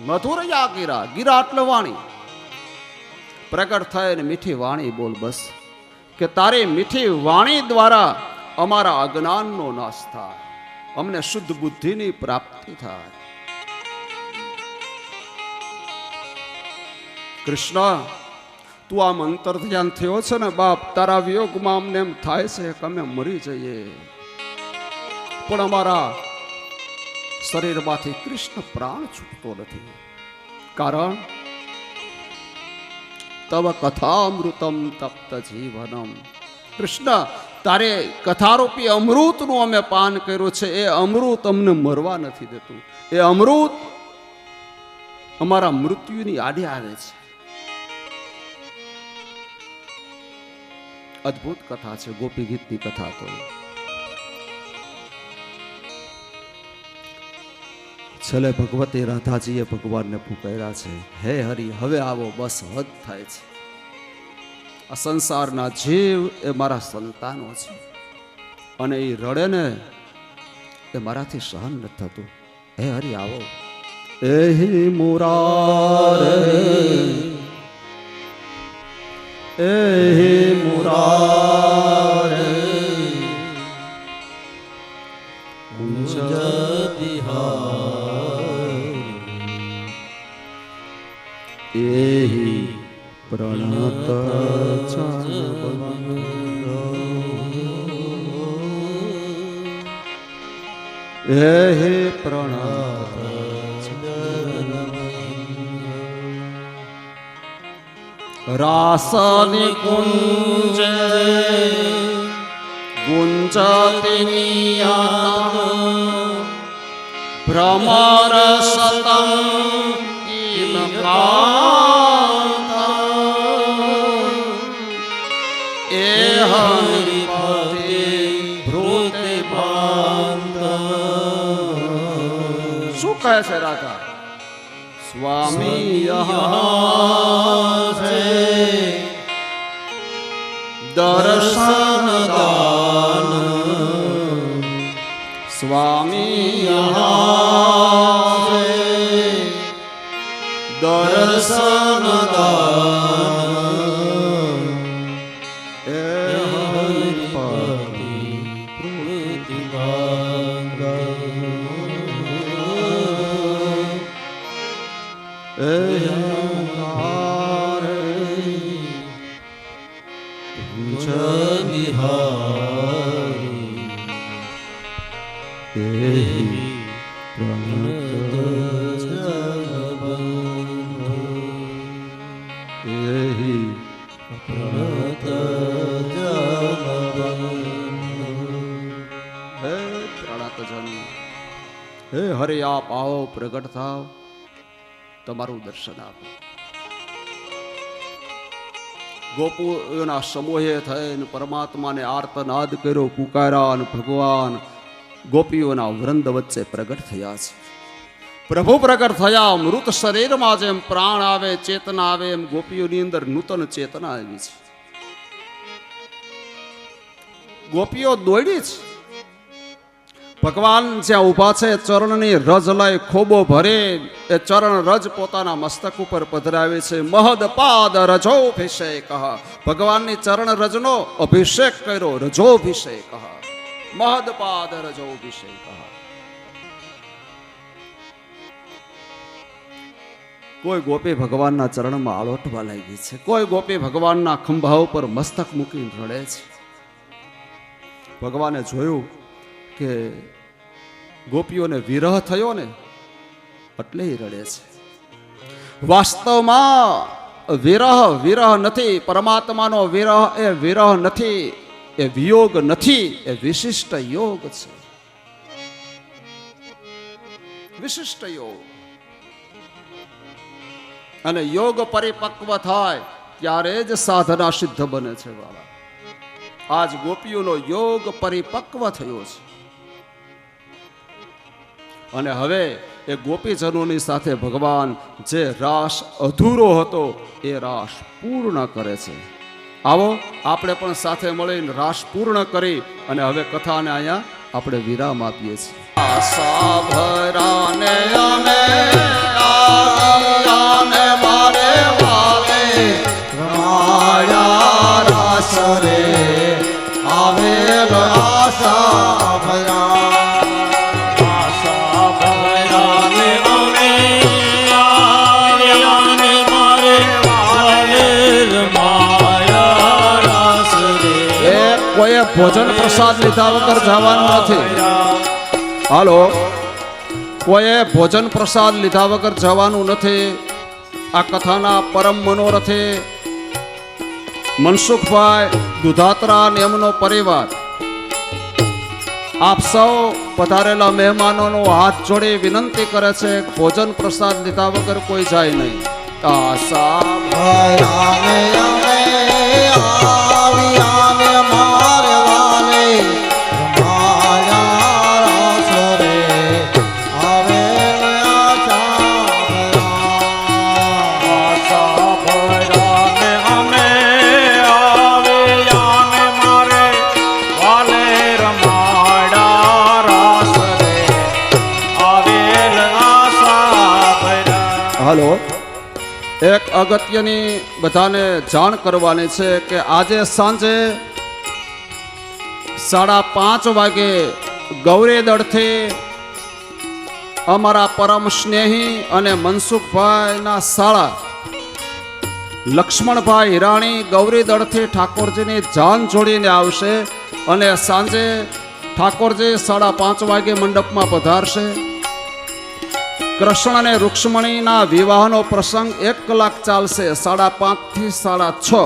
મધુર યાગીરા, ગીરા એટલે વાણી. પ્રગટ થઈને મીઠી વાણી બોલ બસ, કે તારી મીઠી વાણી દ્વારા અમારા અજ્ઞાનનો નાશ થાય, અમને શુદ્ધ બુદ્ધિની પ્રાપ્તિ થાય. કૃષ્ણ, તું આમ અંતર ધ્યાન થયો છે ને બાપ, તારા વિયોગમાં અમને એમ થાય છે કે અમે મરી જઈએ, પણ અમારા શરીરમાંથી કૃષ્ણ પ્રાણ છૂટતો નથી. કારણ તવ કથામૃતમ તપ્ત જીવનમ. કૃષ્ણ, તારે કથારૂપી અમૃતનું અમે પાન કર્યું છે. એ અમૃત અમને મરવા નથી દેતું. એ અમૃત અમારા મૃત્યુની આડે આવે છે. અદ્ભુત કથા છે ગોપી ગીતની કથા. તો છેલ્લે ભગવતી રાધાજીએ ભગવાનને પુકાર્યા છે, હે હરિ, હવે આવો, બસ હદ થાય છે. આ સંસારના જીવ એ મારા સંતાનો છે. અને એ રડે ને એ મારાથી સહન નથી થતું. હે હરી આવો. એહી મુરારે એહી મુરારે કુંજ બિહારી એહી પ્રણત એહી પ્રણત રાસની કુંજ ગુંજતી ભ્રમર સતમ એ હરિપતિ ભૃતિ ભાંત. શું કહે છે રાધા? સ્વામી યહાં છે દર્શન દાન. સ્વામી યહાં છે દર્શન દાન. એ હરિપતિ ભૃતિ ભાંત. એ કુંજ બિહારી પ્રણત જગબંધુ પ્રણત જગબંધુ. હે પ્રણત જન, હે હરે આપ આવો, પ્રગટ થાવ, તમારું દર્શન આપો. ગોપોના સમૂહે થઈને પરમાત્માને આર્તનાદ કર્યો, પુકાર્યા, અને ભગવાન ગોપીઓના વૃંદ વચ્ચે પ્રગટ થયા છે. પ્રભુ પ્રગટ થયા. મૃત શરીરમાં જેમ પ્રાણ આવે, ચેતના આવે, એમ ગોપીઓની અંદર નૂતન ચેતના આવી છે. ગોપીઓ દોડી છે. ભગવાન જ્યાં ઊભા છે, ચરણની રજ લઈ ખોબો ભરે એ ચરણ રજ પોતાના મસ્તક ઉપર પધરાવે છે. મહદ પાદ રજોભિષેક. ભગવાનની ચરણ રજનો અભિષેક કર્યો, રજોભિષેક. મહદ પાદ રજોભિષેક. કોઈ ગોપી ભગવાનના ચરણમાં આળોટવા લાગી છે, કોઈ ગોપી ભગવાનના ખંભા ઉપર મસ્તક મૂકીને રડે છે. ભગવાને જોયું કે ગોપીઓને વિરહ થયો ને એટલે રડે છે. વાસ્તવમાં વિરહ નથી. પરમાત્માનો વિરહ એ વિરહ નથી, એ વિયોગ નથી, એ વિશિષ્ટ યોગ છે. વિશિષ્ટ યોગ. અને યોગ પરિપક્વ થાય ત્યારે જ સાધના સિદ્ધ બને છે. વાલા, આજ ગોપીઓનો યોગ પરિપક્વ થયો છે. અને હવે એ ગોપીજનોની સાથે ભગવાન જે રાસ અધૂરો હતો એ રાસ પૂર્ણ કરે છે. આવો આપણે પણ સાથે મળીને રાસ પૂર્ણ કરી અને હવે કથાને અહીંયા આપણે વિરામ આપીએ છીએ. આશા ભરાને અમે આને મારે વાલે રમાયા રાસ રે આવે આશા ભરા. કોઈએ ભોજન પ્રસાદ લીધા વગર જવાનું નથી. હાલો, કોઈએ ભોજન પ્રસાદ લીધા વગર જવાનું નથી. આ કથાના પરમ મનોરથે મનસુખભાઈ દુધાત્રા અને એમનો પરિવાર આપ સૌ પધારેલા મહેમાનોનો હાથ જોડી વિનંતી કરે છે, ભોજન પ્રસાદ લીધા વગર કોઈ જાય નહીં. આશા રમા હાલો, એક અગત્યની બધાને જાણ કરવાની છે કે આજે સાંજે 5:30 વાગે ગૌરીદળથી અમારા પરમ સ્નેહી અને મનસુખભાઈના શાળા લક્ષ્મણભાઈ હિરાણી ગૌરીદળથી ઠાકોરજીની જાન જોડીને આવશે અને સાંજે ઠાકોરજી 5:30 વાગે મંડપમાં પધારશે. કૃષ્ણ અને રૂક્ષ્મણીના વિવાહનો પ્રસંગ 1 કલાક ચાલશે, 5:30 થી 6:30.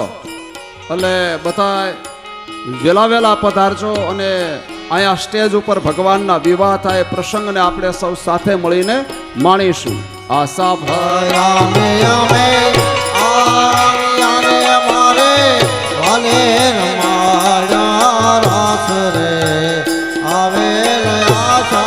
એટલે બધા વેલા પધારજો અને અહીંયા સ્ટેજ ઉપર ભગવાનના વિવાહ થાય પ્રસંગને આપણે સૌ સાથે મળીને માણીશું. આશા રામે અમે આને મારે ભલે રમાડા રાસ રે આવે આશા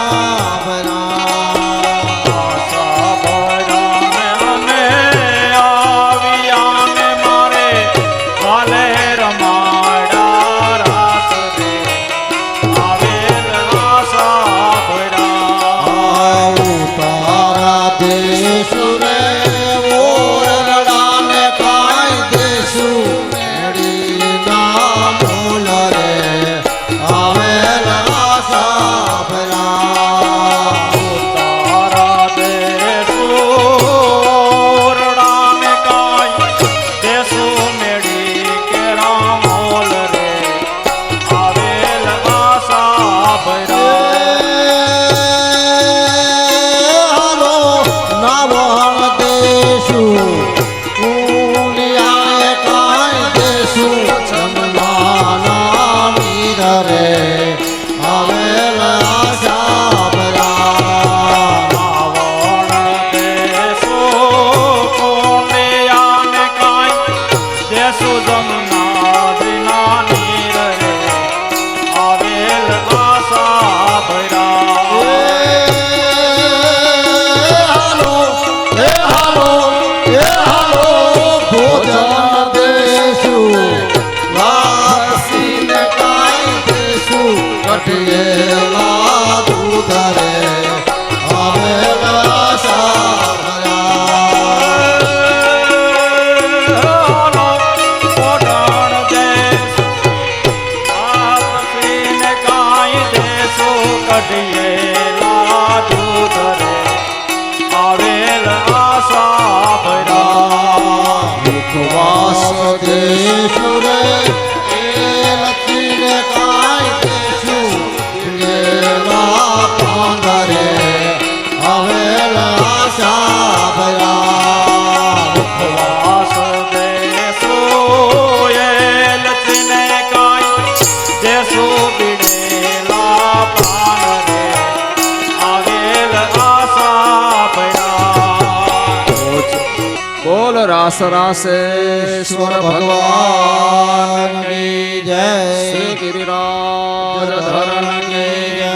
રાસ રાસેશ્વર ભગવાન કી જય શ્રી ગિરિરાજ ધરણ કી જય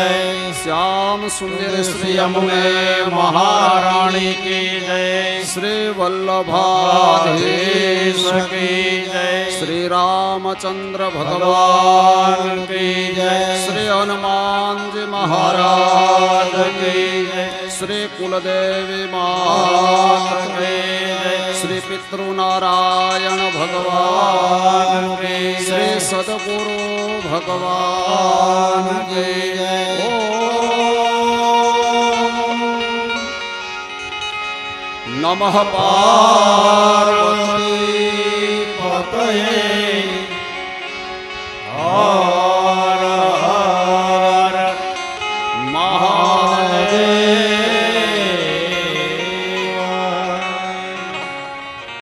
શ્યામ સુંદર શ્રી અમને મહારાણી કી જય શ્રી વલ્લભાધીશ કી જય શ્રી રામચંદ્ર ભગવાન કી જય શ્રી હનુમાનજી મહારાજ કી જય શ્રી કુલદેવી માત કી જય શ્રી પિતૃનારાયણ ભગવાન કી શ્રી સદગુરુ ભગવાન કી જય. નમઃ પાર્વતી પતયે.